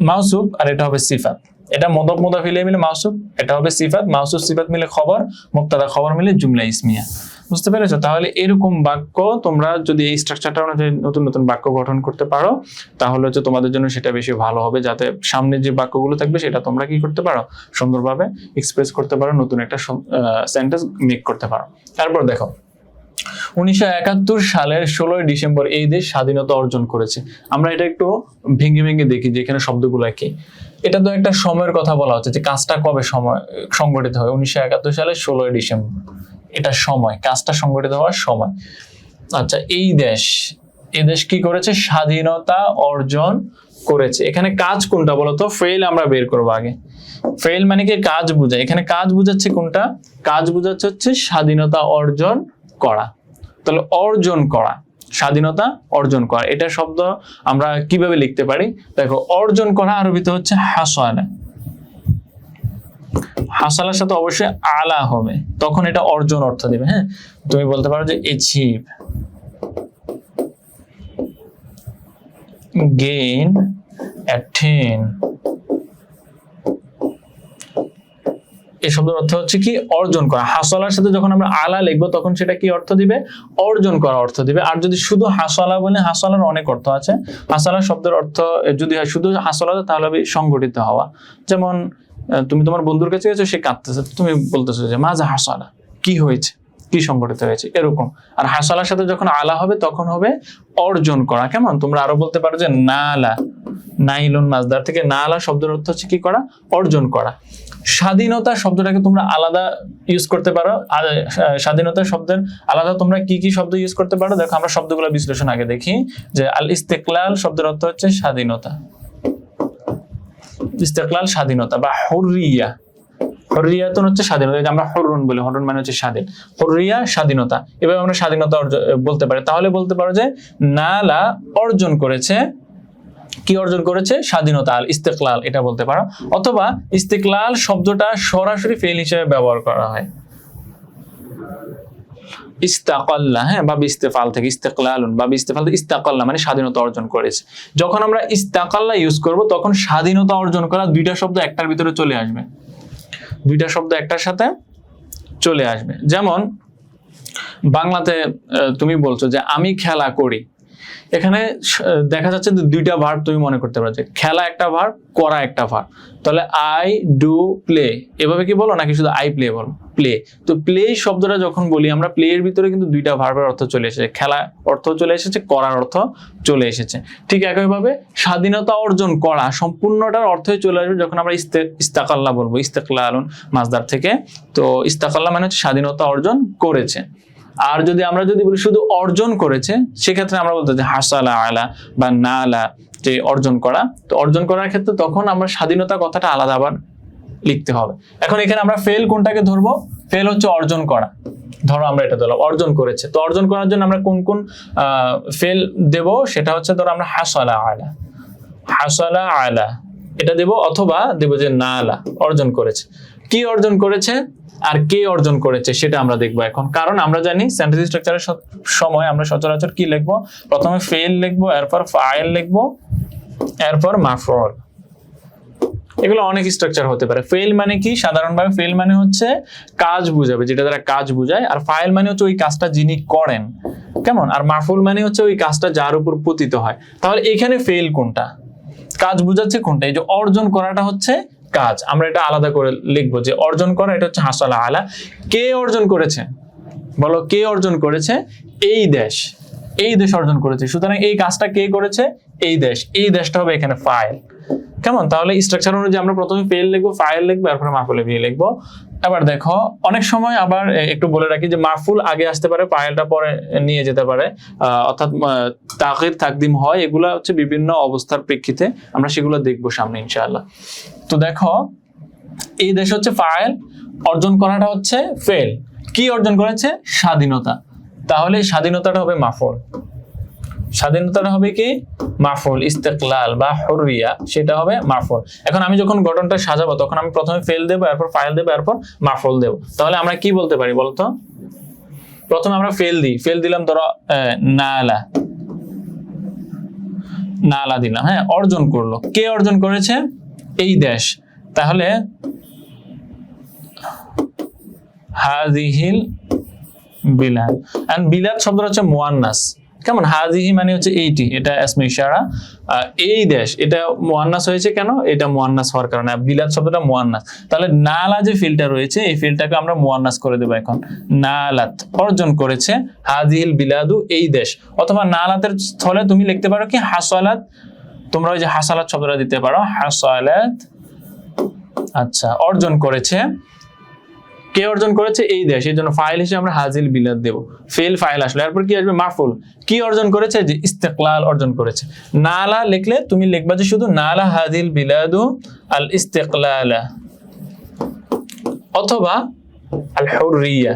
মাউসুফ, আর এটা হবে সিফাত। এটা মুদাফ মুদাফ ইলাইহি মিলে মাউসুফ, এটা হবে সিফাত, মাউসুফ সিফাত মিলে খবর, মুক্তাদা খবর মিলে জুমলা ইসমিয়া। বুঝতে পেরেছো? তাহলে এরকম বাক্য তোমরা যদি এই স্ট্রাকচারটা অনুযায়ী নতুন নতুন বাক্য গঠন করতে পারো, তাহলে হচ্ছে তোমাদের জন্য সেটা বেশি ভালো হবে, যাতে সামনে যে বাক্যগুলো থাকবে সেটা তোমরা কি করতে পারো? সুন্দরভাবে এক্সপ্রেস করতে পারো, নতুন একটা সেন্টেন্স মেক করতে পারো। তারপর দেখো, 1971 সালের 16 ডিসেম্বর এই দেশ স্বাধীনতা অর্জন করেছে। আমরা এটা একটু ভেঙে ভেঙে দেখি যে এখানে শব্দগুলো কি। এটা তো একটা সময়ের কথা বলা হচ্ছে যে কাজটা কবে সংগঠিত হয়। 1971 সালের 16 ডিসেম্বর, এটা সময়, কাজটা সংগঠিত হওয়ার সময়। আচ্ছা, এই দেশ কি করেছে? স্বাধীনতা অর্জন করেছে। এখানে কাজ কোনটা বলতো? ফেল আমরা বের করবো আগে। ফেল মানে কি? কাজ বোঝায়। এখানে কাজ বোঝাচ্ছে কোনটা? কাজ বোঝাচ্ছে হচ্ছে স্বাধীনতা অর্জন করা। তাহলে অর্জন করা, স্বাধীনতা অর্জন করা, এটা শব্দ আমরা কিভাবে লিখতে পারি? দেখো, অর্জন করা আরবিতে হচ্ছে হাসালা। হাসালার সাথে অবশ্যই আলা হবে, তখন এটা অর্জন অর্থ দিবে। হ্যাঁ, তুমি বলতে পারো যে অ্যাচিভ, গেইন, অ্যাটেইন। এই শব্দের অর্থ হচ্ছে কি? অর্জন করা। হাসলার সাথে যখন আমরা আলা লিখবো তখন সেটা কি অর্থ দিবে? অর্জন করা অর্থ দিবে। আর যদি শুধু হাসলা বলে, হাসলার অনেক অর্থ আছে। হাসলা শব্দের অর্থ যদি হয় শুধু হাসলা, তাহলে হবে সংগঠিত হওয়া। যেমন তুমি তোমার বন্ধুর কাছে গেছো, সে কাঁদতেছে, তুমি বলতেছো যে মাজা হাসলা, কি হয়েছে, কি সংগঠিত হয়েছে, এরকম। আর হাসলার সাথে যখন আলা হবে তখন হবে অর্জন করা। কেমন? তোমরা আরো বলতে পারো যে নালা, নাইলুন মাজদার থেকে নালা শব্দের অর্থ হচ্ছে কি করা? অর্জন করা। স্বাধীনতা শব্দটাকে তোমরা আলাদা ইউজ করতে পারো। স্বাধীনতা শব্দের আলাদা তোমরা কি কি শব্দ ইউজ করতে পারো? দেখো, আমরা শব্দগুলো বিশ্লেষণ আগে দেখি। যে আল ইস্তেকলাল শব্দের অর্থ হচ্ছে স্বাধীনতা, ইস্তেকলাল স্বাধীনতা, বা হুররিয়া, হুররিয়াতুন হচ্ছে স্বাধীনতা। আমরা হুররুন বলি, হুররুন মানে হচ্ছে স্বাধীন, হুররিয়া স্বাধীনতা। এভাবে আমরা স্বাধীনতা বলতে পারি। তাহলে বলতে পারো যে নালা অর্জন করেছে, কি অর্জন করেছে? স্বাধীনতা। আল ইস্তেকলাল এটা বলতে পারো। অথবা ইস্তেকলাল শব্দটা সরাসরি ফেল হিসেবে ব্যবহার করা হয়। ইস্তাকাল্লা, হ্যাঁ, বা ইস্তেফাল থেকে ইস্তেকলালুন, বা ইস্তেফাল থেকে ইস্তাকাল্লা মানে স্বাধীনতা অর্জন করেছে। যখন আমরা ইস্তাকাল্লা ইউজ করব তখন স্বাধীনতা অর্জন করা দুইটা শব্দ একটার ভিতরে চলে আসবে, দুইটা শব্দ একটার সাথে চলে আসবে। যেমন বাংলাতে তুমি বলছো যে আমি খেলা করি, এখানে দেখা যাচ্ছে যে দুইটা ভার্ব তুমি মনে করতে পারো, যে খেলা একটা ভার্ব, করা একটা ভার্ব। তাহলে আই ডু প্লে, এভাবে কি বলো নাকি শুধু আই প্লে বলো? প্লে। তো প্লে শব্দটা যখন বলি আমরা, প্লে এর ভিতরে কিন্তু দুইটা ভার্বের অর্থ চলে এসেছে, খেলা অর্থ চলে এসেছে, করার অর্থ চলে এসেছে। ঠিক একইভাবে স্বাধীনতা অর্জন করা সম্পূর্ণটার অর্থই চলে আসবে যখন আমরা ইস্তাকাল্লা বলবো, ইস্তেকলালুন মাজদার থেকে। তো ইস্তাকাল্লা মানে হচ্ছে স্বাধীনতা অর্জন করেছে। আর যদি আমরা বলি শুধু অর্জন করেছে, সেক্ষেত্রে আমরা বলতে যে হাসালা আলা বা নালা, যে অর্জন করা। তো অর্জন করার ক্ষেত্রে তখন আমরা স্বাধীনতা কথাটা আলাদা আবার লিখতে হবে। এখন এখানে আমরা ফেল কোনটাকে ধরবো? ফেল হচ্ছে অর্জন করা। ধরো আমরা এটা ধরলাম অর্জন করেছে, তো অর্জন করার জন্য আমরা কোন কোন ফেল দেব? সেটা হচ্ছে ধরো আমরা হাসালা আলা, হাসালা আলা এটা দেব, অথবা দেব যে নালা, অর্জন করেছে। কি অর্জন করেছে আর কে অর্জন করেছে সেটা আমরা দেখবো এখন। কারণ আমরা জানি সেন্টেন্স স্ট্রাকচারের সময় আমরা সচরাচর কি লিখবো? প্রথমে ফেল লিখবো, এরপর ফাইল লিখবো, এরপর মাফউল। এগুলো অনেক স্ট্রাকচার হতে পারে। ফেল মানে কি? সাধারণভাবে ফেল মানে হচ্ছে কাজ বুঝাবে, যেটা দ্বারা কাজ বুঝায়। আর ফাইল মানে হচ্ছে ওই কাজটা যিনি করেন, কেমন? আর মাফউল মানে হচ্ছে ওই কাজটা যার উপর পতিত হয়। তাহলে এখানে ফেল কোনটা, কাজ বুঝাচ্ছে কোনটা? এই যে অর্জন করাটা হচ্ছে কাজ, আমরা এটা আলাদা করে লিখবো যে অর্জন করা এটা হচ্ছে হাসালা আলা। কে অর্জন করেছে? বলো কে অর্জন করেছে? এই দেশ, এই দেশ অর্জন করেছে। সুতরাং এই কাজটা কে করেছে? এই দেশ, এই দেশটা হবে এখানে ফাইল, কেমন? তাহলে স্ট্রাকচার অনুযায়ী আমরা প্রথমে ফেল লিখবো, ফাইল লিখবো, এরপরে মাফুলে বিয়ে লিখবো। এবার দেখো অনেক সময় আবার একটু বলে রাখি যে মাফুল আগে আসতে পারে, ফাইলটা পরে নিয়ে যেতে পারে, অর্থাৎ তাকিদ তাকদিম হয়। এগুলা হচ্ছে বিভিন্ন অবস্থার প্রেক্ষিতে, আমরা সেগুলো দেখবো সামনে ইনশাআল্লাহ। তো দেখো এই দেশ হচ্ছে ফাইল, অর্জন করাটা হচ্ছে ফেল। কি অর্জন করেছে? স্বাধীনতা। তাহলে স্বাধীনতাটা হবে মাফুল, স্বাধীনতাটা হবে কি? মাফুল। ইস্তেকলাল বা হুররিয়া সেটা হবে মাফুল। এখন আমি যখন গঠনটা সাজাবো তখন আমি প্রথমে ফেল দেবো, এরপর ফাইল দেবো, এরপর মাফুল দেবো। তাহলে আমরা কি বলতে পারি বলতো? প্রথমে আমরা ফেল দিই, ফেল দিলাম ধরো নালা, নালা দিলাম, হ্যাঁ, অর্জন করলো। কে অর্জন করেছে? এই দেশ। তাহলে হাযিহিল বিলাদ, এন্ড বিলাদ শব্দটা হচ্ছে মুয়ান্নাস, কেমন? হাযিহি মানে হচ্ছে এইটি, এটা ইসমে ইশারা। এই দেশ এটা মুয়ান্নাস হয়েছে কেন? এটা মুয়ান্নাস হওয়ার কারণে, বিলাদ শব্দটা মুয়ান্নাস। তাহলে নালা যে ফিলটা রয়েছে এই ফিলটাকে আমরা মুয়ান্নাস করে দেব এখন। নালাত, অর্জন করেছে, হাযিহিল বিলাদু, এই দেশ। অথবা নালাতের স্থলে তুমি লিখতে পারো কি? হাসালাত। তোমরা ওই যে হাসালাত শব্দটা দিতে পারো, হাসালাত। আচ্ছা, অর্জন করেছে। কে অর্জন করেছে? এই দেশ। এই জন্য ফাইল হিসেবে আমরা হাজিল বিলাদ দেব। ফেল ফাইল আসলে, এরপর কি আসবে? মাফুল। কি অর্জন করেছে? যে ইস্তেকলাল অর্জন করেছে। নালা লিখলে তুমি লিখবা যে শুধু নালা হাজিল বিলাদু আল ইস্তেকলালা, অথবা আল হুররিয়া,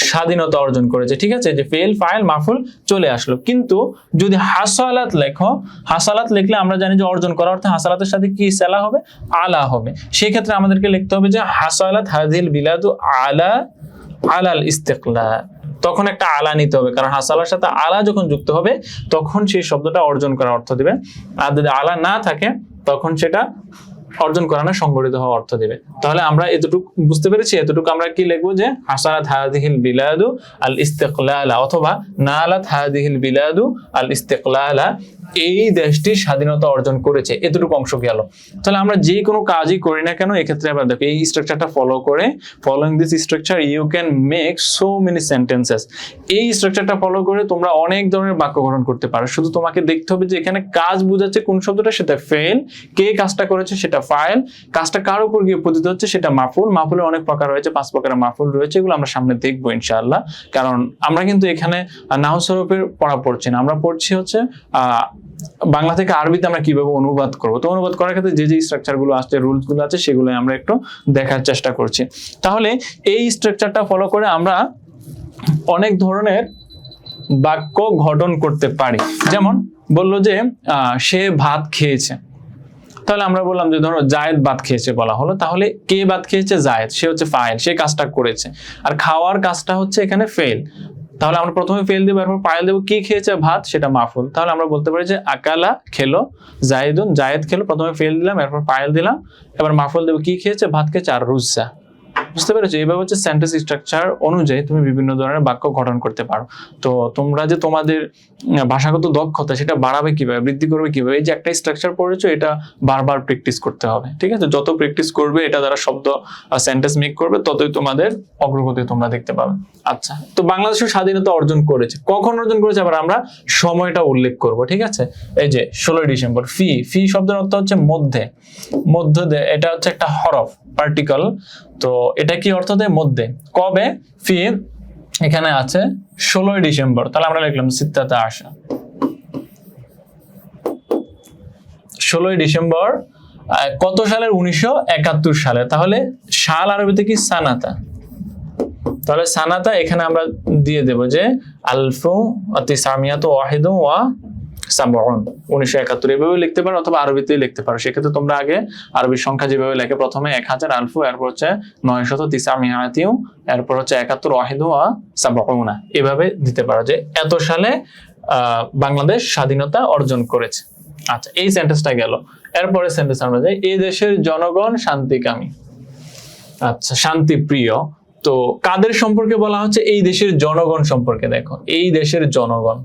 স্বাধীনতা অর্জন করেছে। ঠিক আছে, যে ফেল ফাইল মাফুল চলে আসলো। কিন্তু যদি হাসালাত লেখো, হাসালাত লিখলে আমরা জানি যে অর্জন করা অর্থে হাসালাতের সাথে কি সেলা হবে? আলা হবে। সেই ক্ষেত্রে আমাদেরকে লিখতে হবে যে হাসালাত হাযিল বিলাদু আলা আলাল ইস্তিকলাল। তখন একটা আলা নিতে হবে, কারণ হাসালার সাথে আলা যখন যুক্ত হবে তখন সেই শব্দটা অর্জন করার অর্থ দিবে। আর যদি আলা না থাকে তখন সেটা অর্জন করা না, সংগঠিত হওয়া অর্থ দেবে। তাহলে আমরা এতটুকু বুঝতে পেরেছি। এতটুকু আমরা কি লিখবো? যে হাসালাত হাযিহিল বিলাদু আল ইস্তিকলালা, অথবা নালাত হাযিহিল বিলাদু আল ইস্তিকলালা, এই দেশটি স্বাধীনতা অর্জন করেছে। এতটুকু অংশ গেল। তাহলে আমরা যে কোনো কাজই করি না কেন এক্ষেত্রে আবার দেখো এই স্ট্রাকচারটা ফলো করে, following this structure you can make so many sentences. এই স্ট্রাকচারটা ফলো করে তোমরা অনেক ধরনের বাক্য গঠন করতে পারো। শুধু তোমাকে দেখতে হবে যে এখানে কাজ বোঝাচ্ছে কোন শব্দটা, সেটা ফেল। কে কাজটা করেছে সেটা ফাইল। কাজটা কার উপর গিয়ে পতিত হচ্ছে সেটা মাফুল। মাফুলের অনেক প্রকার রয়েছে, 5 প্রকারের মাফুল রয়েছে, এগুলো আমরা সামনে দেখবো ইনশাআল্লাহ। কারণ আমরা কিন্তু এখানে নাহু সরফের পড়া পড়ছি না, আমরা পড়ছি হচ্ছে বাংলা থেকে আরবিতে আমরা কিভাবে অনুবাদ করবো। তো অনুবাদ করার ক্ষেত্রে যে যে স্ট্রাকচার গুলো আসছে, রুলস গুলো আছে, সেগুলো আমরা একটু দেখার চেষ্টা করছি। তাহলে এই স্ট্রাকচারটা ফলো করে আমরা অনেক ধরনের বাক্য গঠন করতে পারি। যেমন বললো যে সে ভাত খেয়েছে, তাহলে আমরা বললাম যে ধরো জায়েদ ভাত খেয়েছে বলা হলো, তাহলে কে ভাত খেয়েছে? জায়েদ, সে হচ্ছে ফাইল, সে কাজটা করেছে। আর খাওয়ার কাজটা হচ্ছে এখানে ফেল। তাহলে আমরা প্রথমে ফেল দেবো, এরপর পায়েল দেবো। কি খেয়েছে? ভাত, সেটা মাফুল। তাহলে আমরা বলতে পারি যে আকালা খেলো, জায়েদুন জায়েদ খেলো। প্রথমে ফেল দিলাম, এরপর পায়েল দিলাম, এবার মাফুল দেবো। কি খেয়েছে? ভাত খেয়েছে। আর রুজা। বুঝতে পেরেছো? এইভাবে হচ্ছে সেন্টেন্স স্ট্রাকচার অনুযায়ী তুমি বিভিন্ন ধরনের বাক্য গঠন করতে পারো। তো তোমরা যে তোমাদের ভাষাগত দক্ষতা সেটা বাড়াবে কিভাবে, বৃদ্ধি করবে কিভাবে, এই যে একটা স্ট্রাকচার পড়েছো, এটা বারবার প্র্যাকটিস করতে হবে। ঠিক আছে? যত প্র্যাকটিস করবে, এটা দ্বারা শব্দ সেন্টেন্স মেক করবে, ততই তোমাদের অগ্রগতি তোমরা দেখতে পাবে। আচ্ছা, তো বাংলাদেশের স্বাধীনতা অর্জন করেছে, কখন অর্জন করেছে আবার আমরা সময়টা উল্লেখ করব। ঠিক আছে? এই যে 16 ডিসেম্বর। ফি, ফি শব্দের অর্থ হচ্ছে মধ্যে, মধ্য দেয়। এটা হচ্ছে একটা হরফ, পার্টিকল। তো এটা কি অর্থ দেয়? মধ্যে। কবে? ফি এখানে আছে 16 ডিসেম্বর। তাহলে আমরা লিখলাম সিত্তাতে আসা, 16 ডিসেম্বর কত সালের? 1971 সালে। তাহলে সাল আরবিতে কি? সানাতা। তাহলে সানাতা এখানে আমরা দিয়ে দেব যে আলফু তিসামিয়াত ওয়াহিদ ওয়া সাবউন, 1971। এভাবে লিখতে পারো অথবা আরবিতেই লিখতে পারো। সেক্ষেত্রে তোমরা আগে আরবি সংখ্যা যেভাবে লেখে, প্রথমে 1000 আলফু, এরপর হচ্ছে 900 তিসামিয়াতিউ, এরপর হচ্ছে 71 ওয়াহিদ ওয়া সাবউনা, এভাবে দিতে পারো যে এত সালে বাংলাদেশ স্বাধীনতা অর্জন করেছে। আচ্ছা, এই সেন্টেন্সটা গেল। এরপরে সেন্টেন্স আমরা যাই, এই দেশের জনগণ শান্তিকামী। আচ্ছা, শান্তিপ্রিয়। তো কাদের সম্পর্কে বলা হচ্ছে? এই দেশের জনগণ সম্পর্কে। দেখো, এই দেশের জনগণ,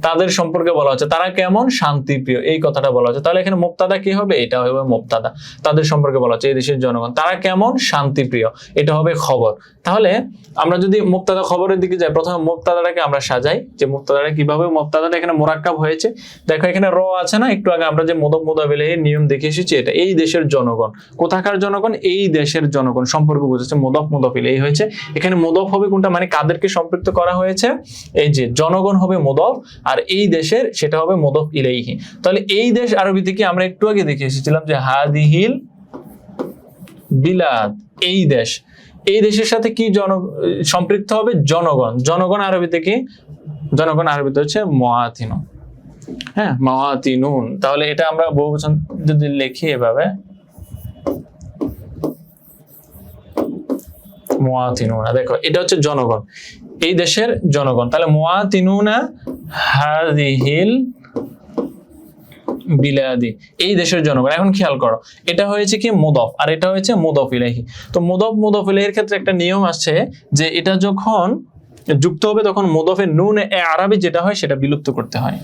তাদের সম্পর্কে বলা হচ্ছে, তারা কেমন? শান্তিপ্রিয়, এই কথাটা বলা হচ্ছে। তাহলে এখানে মুবতাদা কি হবে? এটা হবে মুবতাদা। তাদের সম্পর্কে বলা হচ্ছে এই দেশের জনগণ, তারা কেমন? শান্তিপ্রিয়, এটা হবে খবর। তাহলে আমরা যদি মুবতাদা খবরের দিকে যাই, প্রথমে মুবতাদাটাকে আমরা সাজাই, যে মুবতাদাটা কিভাবে, মুবতাদাটা এখানে মুরাক্কাব হয়েছে। দেখো এখানে র আছে না, একটু আগে আমরা যে মুদাফ মুদাফ ইলাইহির নিয়ম দেখে এসেছি, এটা এই দেশের জনগণ। কোথাকার জনগণ? এই দেশের জনগণ। সম্পর্ক বুঝেছে, মুদাফ মুদাফ ইলাইহি হয়েছে। এখানে মুদাফ হবে কোনটা, মানে কাদেরকে সম্পৃক্ত করা হয়েছে? এই যে জনগণ হবে মুদাফ, আর এই দেশের সেটা হবে মুদাফ ইলাইহি। তাহলে এই দেশ আরবিতে কি আমরা একটু আগে দেখে এসেছিলাম যে হাদিহিল বিলাদ, এই দেশ। এই দেশের সাথে কি সম্পৃক্ত হবে? জনগণ। জনগণ আরবিতে কি? জনগণ আরবিতে হচ্ছে মুআতিনু। হ্যাঁ, মুআতিনুন। তাহলে এটা আমরা বহুবচন যদি লিখি এভাবে, মুআতিনুনা। দেখো এটা হচ্ছে জনগণ, এই দেশের জনগণ। তাহলে মুআতিনুনা হাদিহিল বিলাদি, এই দেশের জনগণ। এখন খেয়াল করো, এটা হয়েছে কি? মুদাফ, আর এটা হয়েছে মুদাফ ইলাইহি। তো মুদাফ মুদাফ ইলাইহির ক্ষেত্রে একটা নিয়ম আছে যে এটা যখন যুক্ত হবে তখন মুদাফের নুন এ আরাবি যেটা হয় সেটা বিলুপ্ত করতে হয়।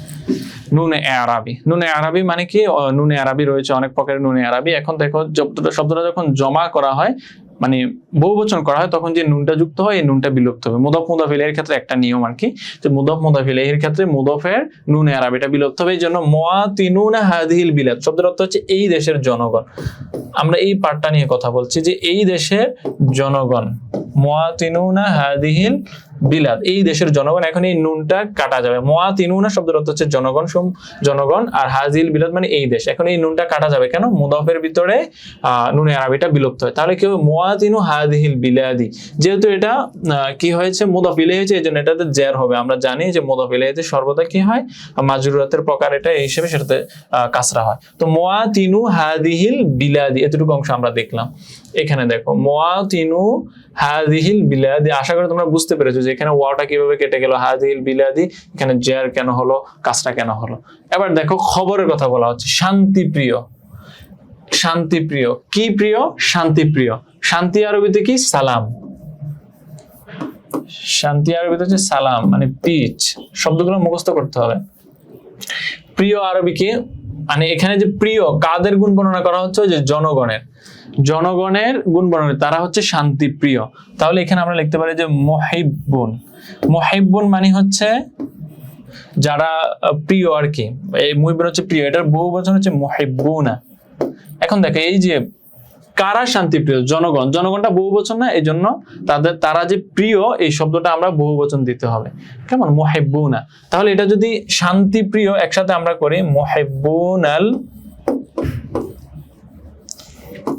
নুনে আরাবি, নুনে আরাবি মানে কি? নুনে আরাবি রয়েছে অনেক প্রকারের নুনে আরাবি। এখন দেখো শব্দটা যখন জমা করা হয়, মানে বহুবচন করা হয়, তখন যে নুনটা যুক্ত হয় এই নুনটা বিলুপ্ত হবে। মুদাফ মুদাফ ইলাইহির ক্ষেত্রে একটা নিয়ম আর কি, যে মুদাফ মুদাফ ইলাইহির ক্ষেত্রে মুদাফের নুনে আরাবিটা বিলুপ্ত হবে। এই জন্য মুআতিনুনা হাদিহিল বিলাদ শব্দের অর্থ হচ্ছে এই দেশের জনগণ। আমরা এই পার্টটা নিয়ে কথা বলছি যে এই দেশের জনগণ, মুআতিনুনা হাদিহিল বিলাদ, এই দেশের জনগণ। এখন এই নুনটা কাটা যাবে। মুআতিনুনা শব্দের অর্থ হচ্ছে জনগণ, জনগণ, আর হাদিহিল বিলাদ মানে এই দেশ। এখন এই নুনটা কাটা যাবে কেন? মুদাফের ভিতরে নুনে আরাবিটা বিলুপ্ত হয়। তাহলে কি হবে? মুআতিনু হাদিহিল বিলাদি। যেহেতু এটা কি হয়েছে? মুদাফ ইলাইহি হয়েছে, এই জন্য এটাতে জের হবে। আমরা জানি যে মুদাফ ইলাইহিতে সর্বদা কি হয়? মাজরুরাতের প্রকার এটা, এই হিসেবে সেটাতে কাসরা হয়। তো মুআতিনু হাদিহিল বিলাদি, এতটুকু অংশ আমরা দেখলাম। এখানে দেখো মুআতিনু হাদিহিল বিলাদি। আশা করি তোমরা বুঝতে পেরেছো যে এখানে ওয়াওটা কিভাবে কেটে গেল, হাদিহিল বিলাদি, এখানে জের কেন হলো, কাসরা কেন হলো। এবার দেখো খবরের কথা বলা হচ্ছে, শান্তিপ্রিয়। শান্তিপ্রিয় কি প্রিয়? শান্তিপ্রিয়। শান্তি আরবিতে কি? সালাম। শান্তি আরবিতে হচ্ছে সালাম, মানে পিচ। শব্দগুলো মুখস্থ করতে হবে। প্রিয় আরবি কি? মানে এখানে যে প্রিয়, কাদের গুণ বর্ণনা করা হচ্ছে? যে জনগণের, জনগণের গুণ বর্ণনা, তারা হচ্ছে শান্তিপ্রিয়। তাহলে এখানে আমরা লিখতে পারি যে মুহিব্বুন। মুহিব্বুন মানে হচ্ছে যারা প্রিয় আর কি। এই মুহিব্বুন হচ্ছে প্রিয়, এটার বহুবচন হচ্ছে মুহিব্বুনা। এখন দেখো এই যে কারা শান্তিপ্রিয়? জনগণ। জনগণটা বহুবচন না, এই জন্য তারা যে প্রিয়, এই শব্দটা আমরা বহুবচন দিতে হবে। কেমন? মুহিব্বুনা। তাহলে এটা যদি শান্তিপ্রিয় একসাথে আমরা করি, মুহিব্বুনাল,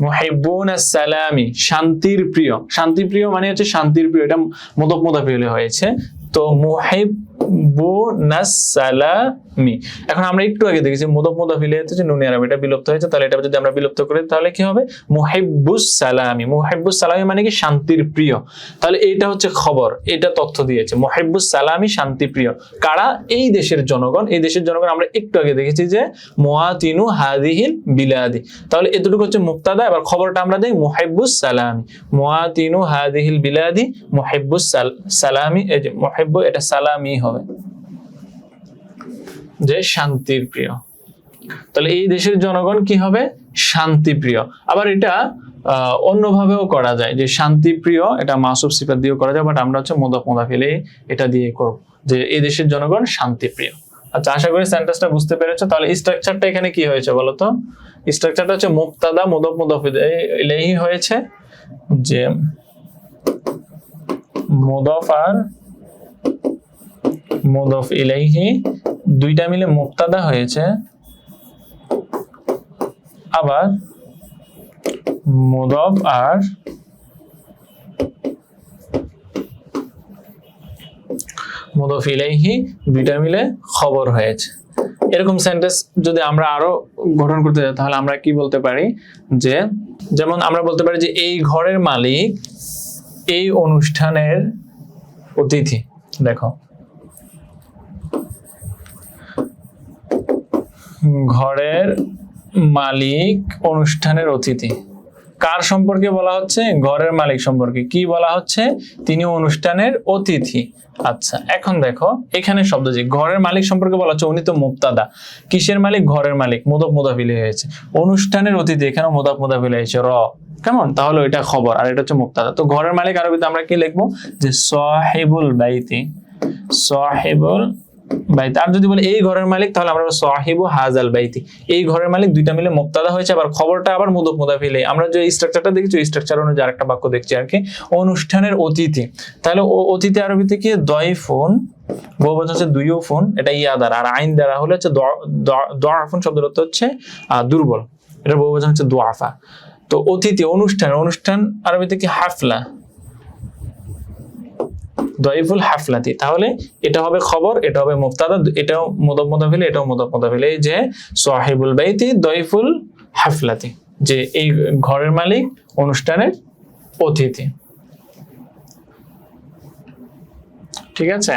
মুহিব্বুনাস সালামি, শান্তির প্রিয়। শান্তিপ্রিয় মানে হচ্ছে শান্তির প্রিয়, এটা মুদাফ মুদাফ ইলাইহি হয়েছে। তো মুহিব্বুনাস সালামি। এখন আমরা একটু আগে দেখেছি মুদাফ মুদাফ ইলাইহি হচ্ছে নুন আরবি, এটা বিলুপ্ত হয়েছে, তাহলে এটা যদি আমরা বিলুপ্ত করি তাহলে কি হবে? মুহিব্বুস সালামি। মুহিব্বুস সালামি মানে কি? শান্তির প্রিয়। তাহলে এটা হচ্ছে খবর, এটা তথ্য দিয়েছে। মুহিব্বুস সালামি শান্তি প্রিয়। কারা? এই দেশের জনগণ। এই দেশের জনগণ আমরা একটু আগে দেখেছি যে মুওয়াতিনু হাযিহিল বিলাদি। তাহলে এতটুকু হচ্ছে মুক্তাদা। এবার খবরটা আমরা দেই মুহিব্বুস সালামি। মুওয়াতিনু হাযিহিল বিলাদি মুহিব্বুস সালামি। এই যে মুহিব্বু, এটা সালামি হবে, যে শান্তির প্রিয়। তাহলে এই দেশের জনগণ কি হবে? শান্তি প্রিয়। আবার এটা অন্যভাবেও করা যায়, যে শান্তি প্রিয়, এটা মাসুব সিফাত দিয়েও করা যায়, বাট আমরা হচ্ছে মুদাফ মুদাফ ইলাইহি এটা দিয়ে করব, যে এই দেশের জনগণ শান্তি প্রিয়। আচ্ছা, আশা করি সেন্টেন্সটা বুঝতে পেরেছো। তাহলে স্ট্রাকচারটা এখানে কি হয়েছে বলো তো? স্ট্রাকচারটা হচ্ছে মুবতাদা মুদাফ মুদাফ ইলাইহি হয়েছে, যে মুদাফ আর মুদাফ ইলাইহি দুইটা মিলে মুবতাদা হয়েছে, আবার মুদাফ আর মুদাফ ইলাইহি দুইটা মিলে খবর হয়েছে। এরকম সেন্টেন্স যদি আমরা আরো গঠন করতে যাই তাহলে আমরা কি বলতে পারি? যে যেমন আমরা বলতে পারি যে এই ঘরের মালিক এই অনুষ্ঠানের অতিথি। দেখো, ঘরের মালিক অনুষ্ঠানের অতিথি। কার সম্পর্কে বলা হচ্ছে? ঘরের মালিক সম্পর্কে। কি বলা হচ্ছে? তিনি অনুষ্ঠানের অতিথি। আচ্ছা, এখন দেখো এখানে শব্দ যে ঘরের মালিক সম্পর্কে বলা হচ্ছে, উনি তো মুবতাদা। কিসের মালিক? ঘরের মালিক। মুদাফ মুদাফ ইলাইহি হয়েছে। অনুষ্ঠানের অতিথি, এখানে মুদাফ মুদাফ ইলাইহি হয়েছে র। কেমন? তাহলে এটা খবর আর এটা হচ্ছে মুবতাদা। তো ঘরের মালিক আরবিতে আমরা কি লিখবো? যে সাহিবুল বাইতি। সাহিবুল বাইতি। আর যদি বলে এই ঘরের মালিক, তাহলে আমরা সাহিবু হাযাল বাইতি। এই ঘরের মালিক দুইটা মিলে মুবতাদা হয়েছে, আবার খবরটা আবার মুদাফ মুদাফ ইলাইহি। আমরা যে স্ট্রাকচারটা দেখছি ওই স্ট্রাকচার অনুযায়ী আরেকটা বাক্য দেখছি আর কি, অনুষ্ঠানের অতিথি। তাহলে অতিথি আরবিতে কি? দয়ফুন। বহুবচন হচ্ছে দুইফুন, এটা ইয়া দ্বারা, আর আইন দ্বারা হলে হচ্ছে দুআফুন। শব্দের অর্থ হচ্ছে দুর্বল, এটা বহুবচন হচ্ছে দুআফা। তো অতিথি, অনুষ্ঠান। অনুষ্ঠান আরবিতে কি? হাফলা। দয়ফুল হাফলাতি। তাহলে এটা হবে খবর, এটা হবে মুবতাদা, এটাও মুদাফ মুদাফ ইলাইহি, এটাও মুদাফ মুদাফ ইলাইহি। যে সাহিবুল বাইতি দয়ফুল হাফলাতি, যে এই ঘরের মালিক অনুষ্ঠানের অতিথি। ঠিক আছে?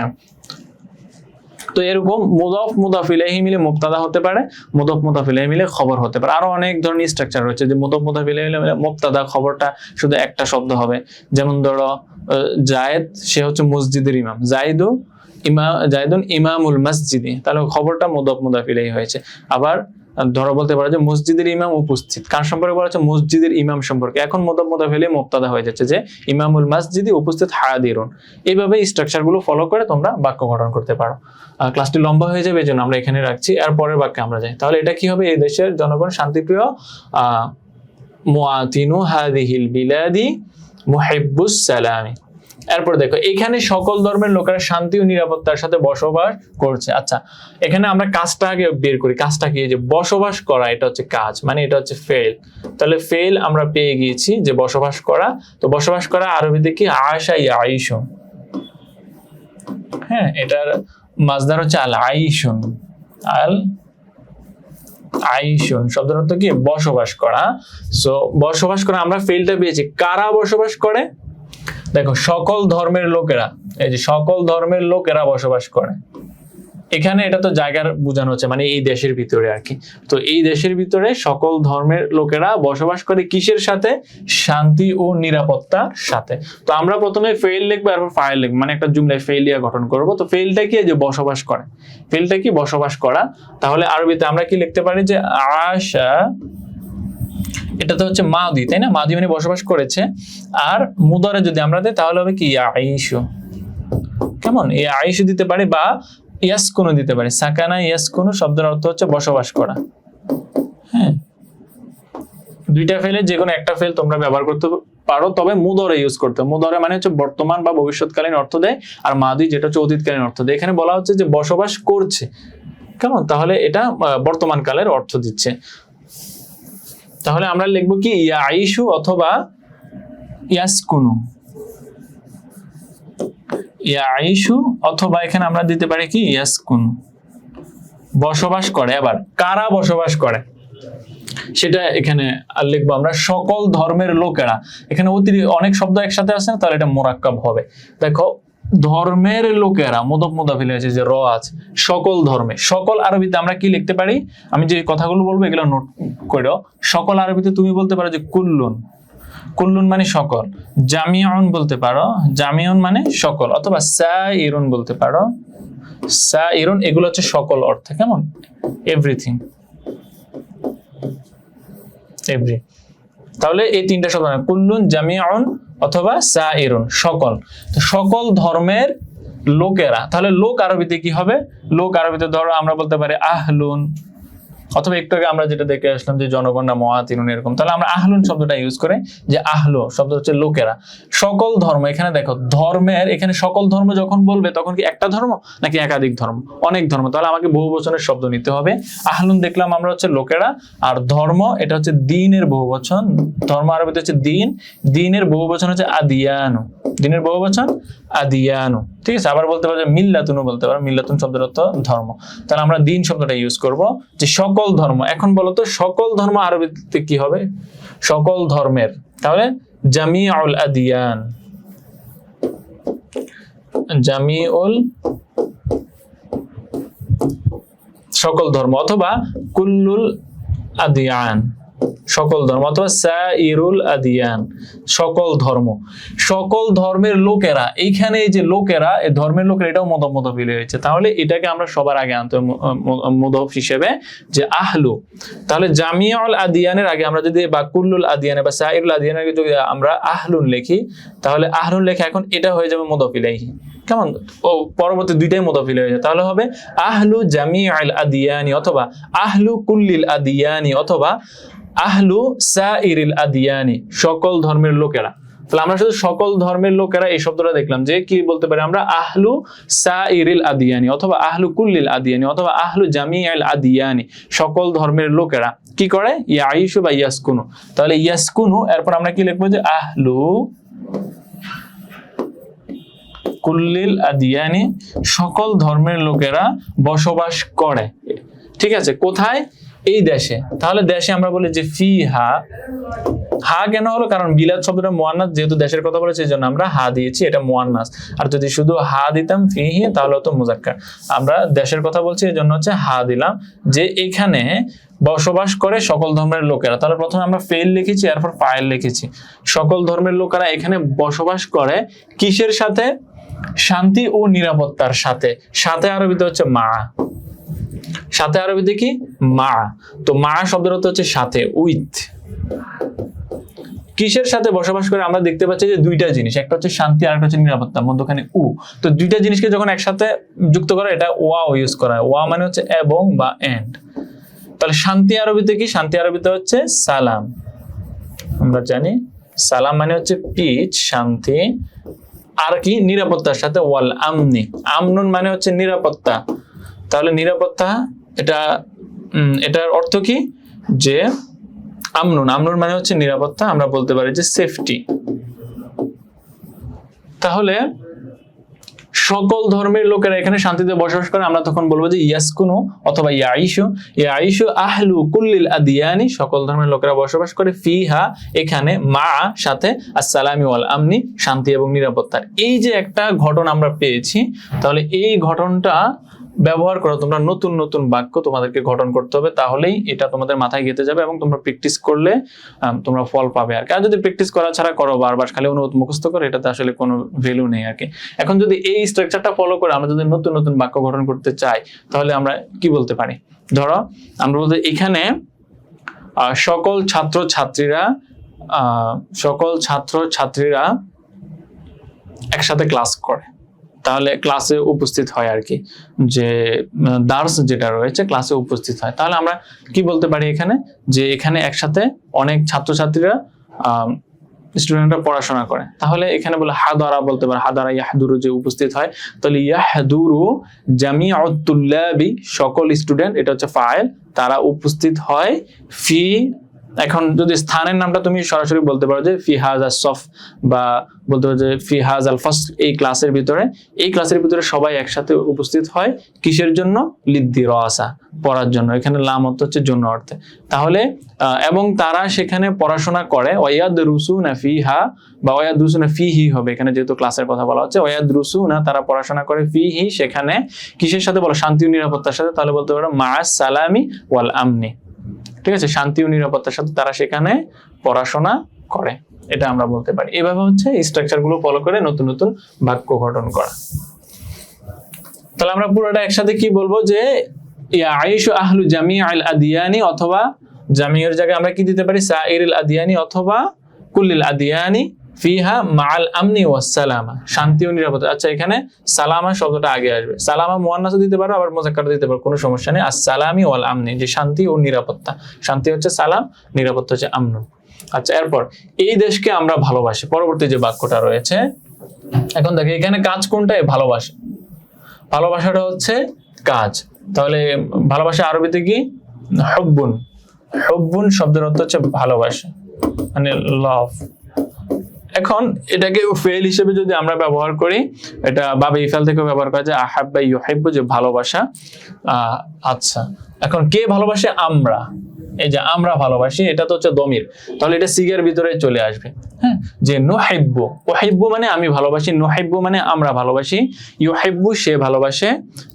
তো এরকম মুদাফ মুদাফ ইলাইহি মিলে মুবতাদা হতে পারে, মুদাফ মুদাফ ইলাইহি মিলে খবর হতে পারে। আরো অনেক ধরনের স্ট্রাকচার রয়েছে, যে মুদাফ মুদাফ ইলাইহি মিলে মুবতাদা, খবরটা শুধু একটা শব্দ হবে। যেমন ধরো জায়েদ, সে হচ্ছে মসজিদের ইমাম। জায়েদুন ইমামুল মসজিদি, তাহলে খবরটা মুদাফ মুদাফ ইলাইহি হয়েছে। আবার ধরো বলতে পারো যে মসজিদের ইমাম উপস্থিত। কার সম্পর্কে বলা হচ্ছে? মসজিদের ইমাম সম্পর্কে। এখন মুদাফ মুদাফ ইলাইহি মুবতাদা হয়ে যাচ্ছে, যে ইমামুল মসজিদি উপস্থিত হাদিরুন। এইভাবে স্ট্রাকচার গুলো ফলো করে তোমরা বাক্য গঠন করতে পারো। ক্লাসটি লম্বা হয়ে যাবে, এজন্য আমরা এখানে রাখছি। আর পরের বাক্যে আমরা যাই। তাহলে এটা কি হবে? এই দেশের জনগণ শান্তিপ্রিয়, মুআতিনু হাযিহিল বিলাদি মুহিব্বুস সালামি। এরপর দেখো এখানে সকল ধর্মের লোকেরা শান্তি ও নিরাপত্তার সাথে বসবাস করছে। আচ্ছা, এখানে আমরা কাজটা আগে বের করি। কাজটা কি? যে বসবাস করা, এটা হচ্ছে কাজ, মানে এটা হচ্ছে ফেল। তাহলে ফেল আমরা পেয়ে গিয়েছি, যে বসবাস করা। তো বসবাস করা আরবিতে কি? আশা ইয়াইশু। হ্যাঁ, এটার মাজদার হচ্ছে আল আইশুন। আল আইশুন শব্দের অর্থ কি? বসবাস করা। সো বসবাস করা আমরা ফেলটা পেয়েছি। কারা বসবাস করে? দেখো, সকল ধর্মের লোকেরা। এই যে সকল ধর্মের লোকেরা বসবাস করে, এখানে এটা তো জায়গার বোঝানো হচ্ছে, মানে এই দেশের ভিতরে আর কি। তো এই দেশের ভিতরে সকল ধর্মের লোকেরা বসবাস করে কিসের সাথে? শান্তি ও নিরাপত্তার সাথে। তো আমরা প্রথমে ফেইল লিখবো, এরপর ফাইল লিখবো, মানে একটা জুমলায় ফেইলিয়া গঠন করব। তো ফেইলটা কি? যে বসবাস করে। ফেইলটা কি? বসবাস করা। তাহলে আরবিতে আমরা কি লিখতে পারি? যে আশা, এটা তো হচ্ছে মাদি, তাই না? মাদি মানে বসবাস করেছে। আর মুদারে যদি আমরা দিই তাহলে হবে কি? ইয়াইশু। কেমন? ইয়াইশু দিতে পারি, বা ইয়াসকুনু দিতে পারি। সাকানা ইয়াসকুনু শব্দের অর্থ হচ্ছে বসবাস করা। হ্যাঁ, দুইটা ফেলে যে কোনো একটা ফেল তোমরা ব্যবহার করতে পারো, তবে মুদরে ইউজ করতে। মুদরে মানে হচ্ছে বর্তমান বা ভবিষ্যৎকালীন অর্থ দেয়, আর মাদি যেটা হচ্ছে অতীতকালীন অর্থ দেয়। এখানে বলা হচ্ছে যে বসবাস করছে। কেমন? তাহলে এটা বর্তমান কালের অর্থ দিচ্ছে। তাহলে আমরা লিখবো কি? ইয়াইশু অথবা ইয়াসকুনু। ইয়াইশু, অথবা এখানে আমরা দিতে পারি কি ইয়াসকুন, বসবাস করে। আবার কারা বসবাস করে সেটা এখানে লিখবো আমরা, সকল ধর্মের লোকেরা। এখানে অনেক শব্দ একসাথে আছে না, তাহলে এটা মোরাক্কাব হবে। দেখো ধর্মের লোকেরা, মুদাফ মুদাফিল হয়েছে যে র আছে, সকল ধর্মে। সকল আরবিতে আমরা কি লিখতে পারি, আমি যে কথাগুলো বলবো এগুলো নোট করো। সকল আরবিতে তুমি বলতে পারো যে কুল্লুন, কুল্লুন মানে সকল। জামিউন বলতে পারো, জামিউন মানে সকল। অথবা সাইরুন বলতে পারো, সাইরুন। এগুলো হচ্ছে সকল অর্থে, কেমন, এভরিথিং, এভরি। তাহলে এই তিনটা শব্দ, কুল্লুন, জামিউন অথবা সাইরুন, সকল। তো সকল ধর্মের লোকেরা, তাহলে লোক আরবিতে কি হবে? লোক আরবিতে ধরো আমরা বলতে পারি আহলুন, অথবা একটু আগে আমরা যেটা দেখে আসলাম যে জনগণরা মুআতিনুন, এরকম। তাহলে আমরা আহলুন শব্দটা ইউজ করে, যে আহলু শব্দ হচ্ছে লোকেরা। সকল ধর্ম, এখানে দেখো ধর্মের, এখানে সকল ধর্ম যখন বলবে তখন কি একটা ধর্ম নাকি একাধিক ধর্ম? অনেক ধর্ম। তাহলে আমাকে বহুবচনের শব্দ নিতে হবে। আহলুন দেখলাম আমরা হচ্ছে লোকেরা, আর ধর্ম এটা হচ্ছে দ্বীনের বহুবচন। ধর্ম আরবিতে হচ্ছে দ্বীন, দ্বীনের বহুবচন হচ্ছে আদিয়ানু, দ্বীনের বহুবচন আদিয়ানু, ঠিক আছে। আবার বলতে পারো যে মিল্লাতুনও বলতে পারো, মিল্লাতুন শব্দের অর্থ ধর্ম। তাহলে আমরা দ্বীন শব্দটা ইউজ করব, যে সকল ধর্ম। এখন বলো তো সকল ধর্ম আরবিতে কি হবে? সকল ধর্মের, তাহলে জামিউল আদিয়ান, জামিউল সকল ধর্ম, অথবা কুল্লুল আদিয়ান সকল ধর্ম, অথবা সাইরুল আদিয়ান সকল ধর্ম। সকল ধর্মের লোকেরা, এইখানে এই যে লোকেরা, এই ধর্মের লোকেরা, এটাও মুদাফ হয়েছে। তাহলে এটাকে আমরা সবার আগে আনতে মুদাফ হিসেবে যে আহলু। তাহলে জামিউল আদিয়ানের আগে আমরা যদি বা কুল্লুল আদিয়ানে বা সাইরুল আদিয়ানের যদি আমরা আহলুন লিখি, তাহলে আহলুন লেখা এখন এটা হয়ে যাবে মুদাফ ইলাইহি, কেমন? ও পরবর্তী দুইটাই মুদাফ ইলাইহি হয়ে যায়। তাহলে হবে আহলু জামিউল আদিয়ানি, অথবা আহলু কুল্লিল আদিয়ানি, অথবা আহলু সাইরিল আদিয়ানি সকল ধর্মের লোকেরা। তাহলে আমরা শুধু সকল ধর্মের লোকেরা এই শব্দটা দেখলাম, যে কি বলতে পারি আমরা? আহলু সাইরিল আদিয়ানি, অথবা আহলু কুল্লিল আদিয়ানি, অথবা আহলু জামিউল আদিয়ানি সকল ধর্মের লোকেরা কি করে? ইয়াইশু বা ইয়াসকুনু। তাহলে ইয়াসকুনু, এরপর আমরা কি লিখবো? যে আহলু কুল্লিল আদিয়ানি সকল ধর্মের লোকেরা বসবাস করে, ঠিক আছে। কোথায়? এই দেশে। তাহলে দেশে আমরা বলি যে ফিহা। হা কেন হলো? কারণ বিলাদ শব্দটা মুয়ান্নাস, যেহেতু দেশের কথা বলেছে এই জন্য আমরা হা দিয়েছি, এটা মুয়ান্নাস। আর যদি শুধু হা দিতাম ফিহি, তাহলে হতো মুজাক্কার। আমরা দেশের কথা বলছি এই জন্য হচ্ছে হা দিলাম, যে এখানে বসবাস করে সকল ধর্মের লোকেরা। তাহলে প্রথমে আমরা ফেল লিখেছি, এরপর ফাইল লিখেছি। সকল ধর্মের লোকেরা এখানে বসবাস করে কিসের সাথে? শান্তি ও নিরাপত্তার সাথে। সাথে আরবিতে হচ্ছে মা, সাথে আরবিতে কি? মা। তো মা শব্দের অর্থ হচ্ছে সাথে, উইথ। কিসের সাথে বসবাস করে? আমরা দেখতে পাচ্ছি যে দুইটা জিনিস, একটা হচ্ছে শান্তি আর একটা হচ্ছে নিরাপত্তা, মধ্যখানে উ। তো দুইটা জিনিসকে যখন একসাথে যুক্ত করা, এটা ওয়াও ইউজ করা হয়। ওয়া মানে হচ্ছে এবং বা এন্ড। তাহলে শান্তি আরবিতে কি? শান্তি আরবিতে হচ্ছে সালাম। আমরা জানি সালাম মানে হচ্ছে পিচ, শান্তি। আর কি? নিরাপত্তার সাথে ওয়াল আমনি, আমনুন মানে হচ্ছে নিরাপত্তা। তাহলে নিরাপত্তা, এটার অর্থ কি? যে আমনুন, আমনুন মানে হচ্ছে নিরাপত্তা, আমরা বলতে পারি যে সেফটি। তাহলে সকল ধর্মের লোকেরা এখানে শান্তিতে বসবাস করে, আমরা তখন বলবো যে ইয়াসকুনু অথবা ইয়াইশু। ইয়াইশু আহলু কুল্লিল আদিয়ানি সকল ধর্মের লোকেরা বসবাস করে, ফিহা এখানে, মা সাথে, আসসালামি ওয়াল আমনি শান্তি এবং নিরাপত্তার। এই যে একটা ঘটনা আমরা পেয়েছি, তাহলে এই ঘটনাটা ব্যবহার করো তোমরা। নতুন নতুন বাক্য তোমাদেরকে গঠন করতে হবে, তাহলেই এটা তোমাদের মাথায় গেঁথে যাবে এবং তোমরা প্র্যাকটিস করলে তোমরা ফল পাবে। আর যদি প্র্যাকটিস করা ছাড়া করো, বারবার খালি অনুবাদ মুখস্থ করো, এটাতে আসলে কোনো ভ্যালু নেই আর কি। এখন যদি এই স্ট্রাকচারটা ফলো করে আমরা যদি নতুন নতুন বাক্য গঠন করতে চাই, তাহলে আমরা কি বলতে পারি? ধরো আমরা বলতে এখানে সকল ছাত্রছাত্রীরা একসাথে ক্লাস করে, তাহলে ক্লাসে উপস্থিত হয় আর কি, যে দার্স যেটা রয়েছে ক্লাসে উপস্থিত হয়। তাহলে আমরা কি বলতে পারি এখানে? যে এখানে একসাথে অনেক ছাত্রছাত্রীরা স্টুডেন্টরা পড়াশোনা করে। তাহলে এখানে বলে হাদারা বলতে পারে, হাদারা ইয়াহদুরু যে উপস্থিত হয়। তাহলে ইয়াহদুরু জামিউত তুল্লাবি সকল স্টুডেন্ট, এটা হচ্ছে ফাইল, তারা উপস্থিত হয়। ফি এখন যদি স্থানের নামটা তুমি সরাসরি বলতে পারো যে ফি হাযা সফ, বা বলতে পারো যে ফি হাযাল ফাসল, এই ক্লাসের ভিতরে সবাই একসাথে উপস্থিত হয় কিসের জন্য? লিদ্দিরাসা, পড়ার জন্য। এখানে লাম অর্থ হচ্ছে জন্য অর্থে। তাহলে এবং তারা সেখানে পড়াশোনা করে, ওয়ায়াদরুসুনা ফিহা বা ওয়ায়াদরুসুনা ফিহি হবে এখানে, যেহেতু ক্লাসের কথা বলা হচ্ছে। ওয়ায়াদরুসুনা, তারা পড়াশোনা করে, ফিহি, সেখানে, কিসের সাথে বলো? শান্তি ও নিরাপত্তার সাথে। তাহলে বলতে পারো মা'আস সালামি ওয়াল আমনি, ঠিক আছে, শান্তি ও নিরাপত্তার সাথে তারা সেখানে পড়াশোনা করে, এটা আমরা বলতে পারি। এভাবে হচ্ছে স্ট্রাকচার গুলো ফলো করে নতুন নতুন বাক্য গঠন করা। তাহলে আমরা পুরোটা একসাথে কি বলবো? যে ইয়াঈশু আহলু জামিআল আদিয়ানি, অথবা জামিউর জায়গায় আমরা কি দিতে পারি? সাইরিল আদিয়ানি অথবা কুল্লিল আদিয়ানি ফিহা মাআল আমনি ওয়াস সালামা, শান্তি ও নিরাপত্তা। আচ্ছা, এখানে সালামা শব্দটা আগে আসবে। সালামা মুয়ান্নাসও দিতে পারো, আবার মুযাক্কারও দিতে পারো, কোনো সমস্যা নেই। আসসালামি ওয়াল আমনি, যে শান্তি ও নিরাপত্তা। শান্তি হচ্ছে সালাম, নিরাপত্তা হচ্ছে আমন। আচ্ছা, এরপর এই দেশকে আমরা ভালোবাসি, পরবর্তী যে বাক্যটা রয়েছে। এখন দেখো এখানে কাজ কোনটা? ভালোবাসা। ভালোবাসাটা হচ্ছে কাজ। তাহলে ভালোবাসা আরবিতে কি? হুব্বুন। হুব্বুন শব্দের অর্থ হচ্ছে ভালোবাসা, মানে লাভ। এখন এটাকে ফেল হিসেবে যদি আমরা ব্যবহার করি, এটা বাবে ইফাল থেকে ব্যবহার করা যায়, আহাব্বা ইউহিব্বু, যে ভালোবাসা। আচ্ছা, এখন কে ভালোবাসে? আমরা। এই যে আমরা ভালোবাসি, এটা তো হচ্ছে দমির, তাহলে এটা সিগার ভিতরে চলে আসবে। হ্যাঁ, যে নুহিব্বু, উহিব্বু মানে আমি ভালোবাসি, নুহিব্বু মানে আমরা ভালোবাসি, ইউহিব্বু সে ভালোবাসে,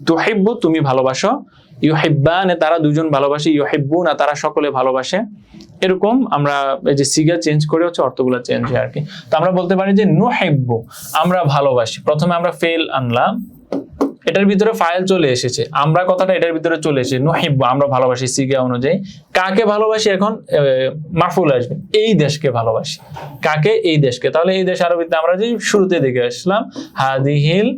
তুহিব্বু তুমি ভালোবাসো, ইউহিব্বানে তারা দুজন ভালোবাসে, ইউহিব্বুনা তারা সকলে ভালোবাসে। এরকম আমরা এই যে সিগা চেঞ্জ করে হচ্ছে অর্থগুলো চেঞ্জ হয় আর কি। তো আমরা বলতে পারি যে নুহিব্বু, আমরা ভালোবাসি। প্রথমে আমরা ফেল আনলাম, এটার ভিতরে ফাইল চলে এসেছে, আমরা কথাটা এটার ভিতরে চলে এসেছে, নুহিব্বু আমরা ভালোবাসি সিগা অনুযায়ী। কাকে ভালোবাসি? এখন মাফউল আসবে, এই দেশকে ভালোবাসি। কাকে? এই দেশকে। তাহলে এই দেশ আরবিতে আমরা যে শুরুতে দেখে আসলাম, হাদিহিল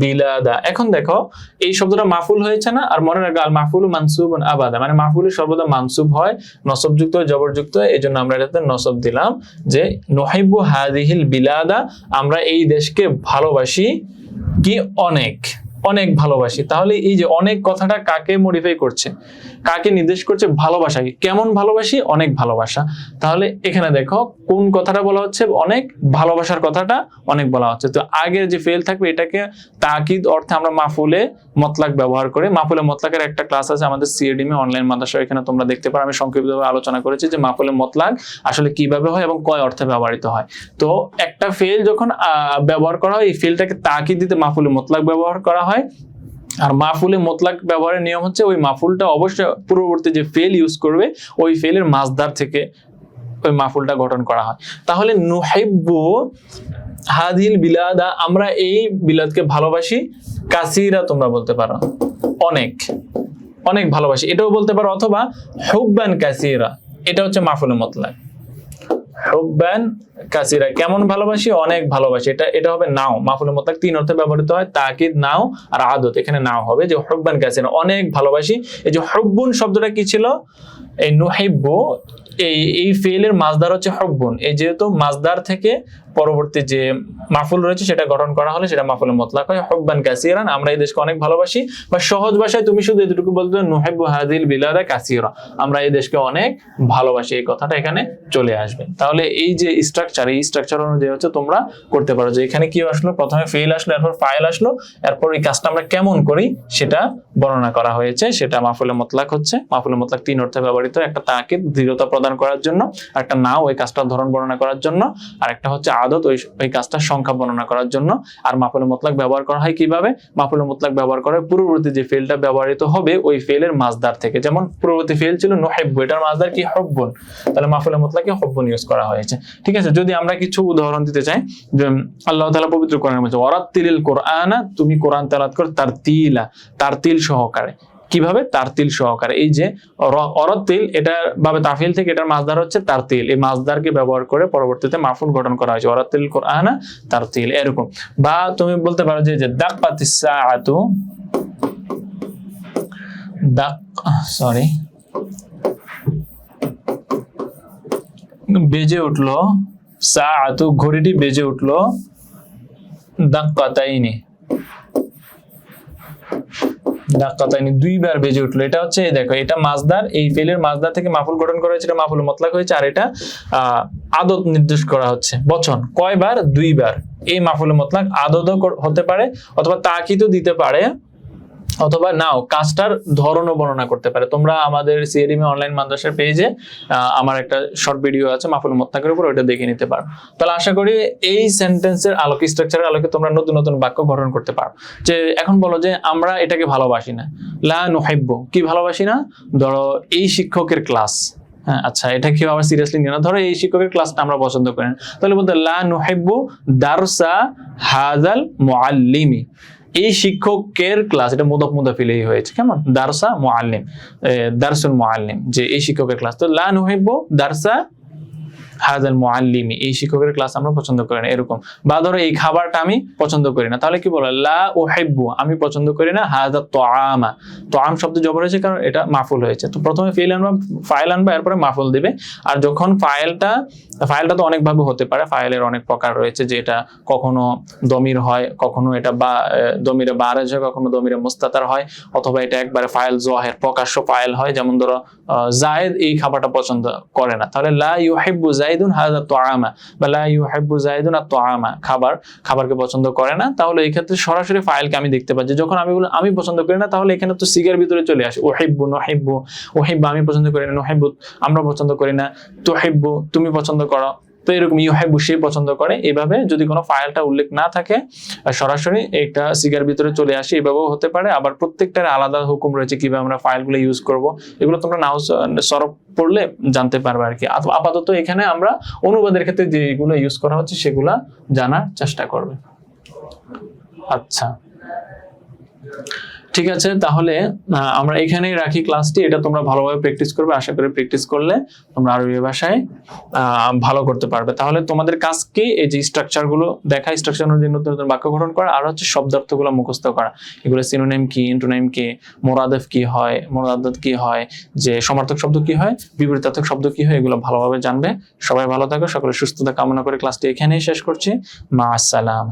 বিলাদা। এখন দেখো এই শব্দটা মাফুল হয়েছে না? আর মনে রাখবে আল মাফুলু মানসুবুন আবাদা, মানে মাফুলু সর্বদা মানসুব হয়, নসবযুক্ত হয়, জবরযুক্ত হয়। এই জন্য আমরা এটাতে নসব দিলাম, যে নুহিব্বু হাদিহিল বিলাদা, আমরা এই দেশকে ভালোবাসি কি? অনেক, অনেক ভালোবাসি। তাহলে এই যে অনেক কথাটা কাকে মডিফাই করছে? কাকে নির্দেশ করছে? ভালোবাসাকে। কেমন ভালোবাসি? অনেক ভালোবাসা। তাহলে এখানে দেখো কোন কথাটা বলা হচ্ছে? অনেক ভালোবাসার কথাটা অনেক বলা হচ্ছে। তো আগের যে ফেল থাকবে এটাকে তাকিদ অর্থে আমরা মাফুলে মতলাক ব্যবহার করি। মাফুলে মতলাকের একটা ক্লাস আছে আমাদের সিএডিএম অনলাইন মাদ্রাসা, এখানে তোমরা দেখতে পারো। আমি সংক্ষিপ্তভাবে আলোচনা করেছি যে মাফুলে মতলাক আসলে কিভাবে হয় এবং কয় অর্থে ব্যবহৃত হয়। তো একটা ফেল যখন ব্যবহার করা হয়, এই ফেলটাকে তাকিদ দিতে মাফুলে মতলাক ব্যবহার করা হয়। আর মাফুলে মতলাক ব্যবহারের নিয়ম হচ্ছে ওই মাফুলটা অবশ্যই পূর্ববর্তী যে ফেল ইউজ করবে ওই ফেলের মাসদার থেকে ওই মাফুলটা গঠন করা হয়। তাহলে নুহিব্বু হাদিল বিলাদা, আমরা এই বিলাদকে ভালোবাসি, কাসিরা তোমরা বলতে পারো, অনেক, অনেক ভালোবাসি এটাও বলতে পারো, অথবা হুব্বান কাসিরা, এটা হচ্ছে মাফুলে মতলাক। হুব্বান কাসিরা, কেমন ভালোবাসি? অনেক ভালোবাসি। এটা হবে নাও, মাফুলে মতলাক তিন অর্থে ব্যবহৃত হয়, তাকিদ, নাও আর আদত। এখানে নাও হবে যে হুব্বান কাসিরা, অনেক ভালোবাসি। এই যে হুব্বুন শব্দটা কি ছিল? এই নুহিব্বু, এই ফেলের মাসদার হচ্ছে হুব্বুন। এই যেহেতু মাসদার থেকে পরবর্তী যে মাফুল রয়েছে সেটা গঠন করা হলে সেটা মাফুলে মতলাক হয়, হুব্বান কাসিরান, আমরা এই দেশকে অনেক ভালোবাসি। বা সহজ ভাষায় তুমি শুধু এতটুকু বলতে নুহিব্বু হাদিল বিলাদা কাসিরা, আমরা এই দেশকে অনেক ভালোবাসি, এই কথাটা এখানে চলে আসবে। তাহলে এই যে স্ট্রাকচার, এই স্ট্রাকচার অনুযায়ী হচ্ছে তোমরা করতে পারো যে এখানে কি আসলো, প্রথমে ফেল আসলো, এরপর ফাইল আসলো, এরপর এই কাজটা আমরা কেমন করি সেটা বর্ণনা করা হয়েছে। সেটা মাফুলে মতলাক হচ্ছে, মাফুলে মতলাক তিন অর্থে ব্যবহৃত, একটা তাকিদ দৃঢ়তা প্রদান করার জন্য, আর একটা নাও ওই কাজটার ধরন বর্ণনা করার জন্য, আর একটা হচ্ছে আদত ওই কাজটার সংখ্যা বর্ণনা করার জন্য। আর মাফুলে মতলাক ব্যবহার করা হয় কিভাবে? মাফুলে মতলাক ব্যবহার করা হয় পূর্ববর্তী যে ফেলটা ব্যবহৃত হবে ওই ফেলের মাসদার থেকে। যেমন পূর্ববর্তী ফেল ছিল নুহিব্বু, এটার মাসদার কি? হুব্বুন, তাহলে মাফুলে মতলাকে হুব্বুন ইউজ করা হয়েছে। ঠিক আছে, যদি আমরা কিছু উদাহরণ দিতে চাই, যে আল্লাহ তাআলা পবিত্র কোরআনে বলেছে ওয়ারাত্তিলিল কোরআনা, তুমি কোরআন তেলাওয়াত করো তারতিলা, তারতিল সহকারে। কিভাবে? তারতিল সহকারে। এই যে অরাত্তিল, এটা ভাবে তাফিল থেকে এটার মাসদার হচ্ছে তারতিল, এই মাসদারকে ব্যবহার করে পরবর্তীতে মাফুল গঠন করা হয়েছে, ওয়ারাত্তিল কোরআনা তারতিল, এরকম। বা তুমি বলতে পারো যে দাক্কাতিস সাআতু, বেজে উঠলো, সাআতু ঘড়িটি বেজে উঠলো, দাক্কাতাইনি দাক্কাতাইনি দুইবার বেজে উঠলো, এটা হচ্ছে দেখো এটা মাজদার, এই ফেলের মাজদার থেকে মাফুল গঠন করা হয়েছে, এটা মাফুল মুতলাক হয়েছে, আর এটা আদত নির্দেশ করা হচ্ছে বচন কয়বার, দুইবার। এই মাফুল মুতলাক আদতও হতে পারে অথবা তাকিদও দিতে পারে অথবা নাও কাজটার ধরনও বর্ণনা করতে পারে। তোমরা আমাদের সিএডিএম অনলাইন মাদ্রাসার পেজে আমার একটা শর্ট ভিডিও আছে মাফুল মুতলাকের উপর, ওটা দেখে নিতে পারো। তাহলে আশা করি এই সেন্টেন্সের আলোকে, স্ট্রাকচারের আলোকে তোমরা নতুন নতুন বাক্য গঠন করতে পারো। যে এখন বলো যে আমরা এটাকে ভালোবাসি না, লা নুহিব্বু, কি ভালোবাসি না? ধরো এই শিক্ষকের ক্লাস, হ্যাঁ আচ্ছা এটা কি আবার সিরিয়াসলি নিও না, ধরো এই শিক্ষকের ক্লাসটা আমরা পছন্দ করি না, তাহলে বলতে লা নুহিব্বু দারসা হাযাল মুআল্লিমি, এই শিক্ষকের ক্লাস, এটা মুদাফ মুদাফিলেই হয়েছে, কেমন? দারসা মুআল্লিম, দারসুল মুআল্লিম, যে এই শিক্ষকের ক্লাস। তো লা নুহিব্বু দারসা হাযাল মুআল্লিমি, এই শিক্ষকের ক্লাস আমরা পছন্দ করি না, এরকম। বা ধরো এই খাবারটা আমি পছন্দ করি না, তাহলে কি বলো? লা উহিব্বু, আমি পছন্দ করি না, হাযা তুআমা, তুআম শব্দ জবর হয়েছে কারণ এটা মাফুল হয়েছে। তো প্রথমে ফিল আনবা, ফাইল আনবা, এরপরে মাফুল দিবে। আর যখন ফাইলটা তো অনেক ভাবে হতে পারে, ফাইলের অনেক প্রকার রয়েছে, যে এটা কখনো দমির হয়, কখনো এটা বা দমিরে বারেজ হয়, কখনো দমিরে মুস্তাতার হয়, অথবা এটা একবারে ফাইল জোয়াহের প্রকাশ্য ফাইল হয়। যেমন ধরো জায়েদ এই খাবারটা পছন্দ করে না, তাহলে লা ইউহিব্বু জাইদুন হাযা তুআমা, বা লা ইউহিব্বু জাইদুন আত-তুআমা, খাবারকে পছন্দ করে না। তাহলে এই ক্ষেত্রে সরাসরি ফাইলকে আমি দেখতে পাচ্ছি। যখন আমি বলি আমি পছন্দ করি না, তাহলে এখানে তো সিগার ভিতরে চলে আসে, উহিব্বু, নুহিব্বু, উহিব্বু আমি পছন্দ করি না, নুহিব্বু আমরা পছন্দ করি না, তুহিব্বু তুমি পছন্দ করো। তো এরকম ইউহিব্বু সে পছন্দ করে, এইভাবে যদি কোনো ফাইলটা উল্লেখ না থাকে সরাসরি এটা সিগার ভিতরে চলে আসে, এভাবেও হতে পারে। আবার প্রত্যেকটার আলাদা হুকুম রয়েছে কিভাবে আমরা ফাইলগুলো ইউজ করব, এগুলো তোমরা নাও সরফ পড়লে জানতে পারবে আর কি। আপাতত এখানে আমরা অনুবাদের ক্ষেত্রে যেগুলো ইউজ করা হচ্ছে সেগুলা জানার চেষ্টা করবে। আচ্ছা ঠিক আছে, তাহলে আমরা এখানেই রাখি ক্লাসটি। এটা তোমরা ভালোভাবে প্র্যাকটিস করবে, আশা করি প্র্যাকটিস করলে তোমরা আরবি ভাষায় ভালো করতে পারবে। তাহলে তোমাদের কাজ কি? এই যে স্ট্রাকচার গুলো দেখা, স্ট্রাকচার অনুযায়ী নতুন নতুন বাক্য গঠন করা, আর হচ্ছে শব্দার্থগুলো মুখস্থ করা। এগুলো সিনোনিম কি, ইন্টোনিম কি, মুরাদাফ কি হয়, মুরাদাত কি হয়, যে সমার্থক শব্দ কি হয়, বিপরীতার্থক শব্দ কি হয়, এগুলো ভালোভাবে জানবে। সবাই ভালো থাকো, সকলের সুস্থতা কামনা করে ক্লাসটি এখানেই শেষ করছি। মা আসসালাম।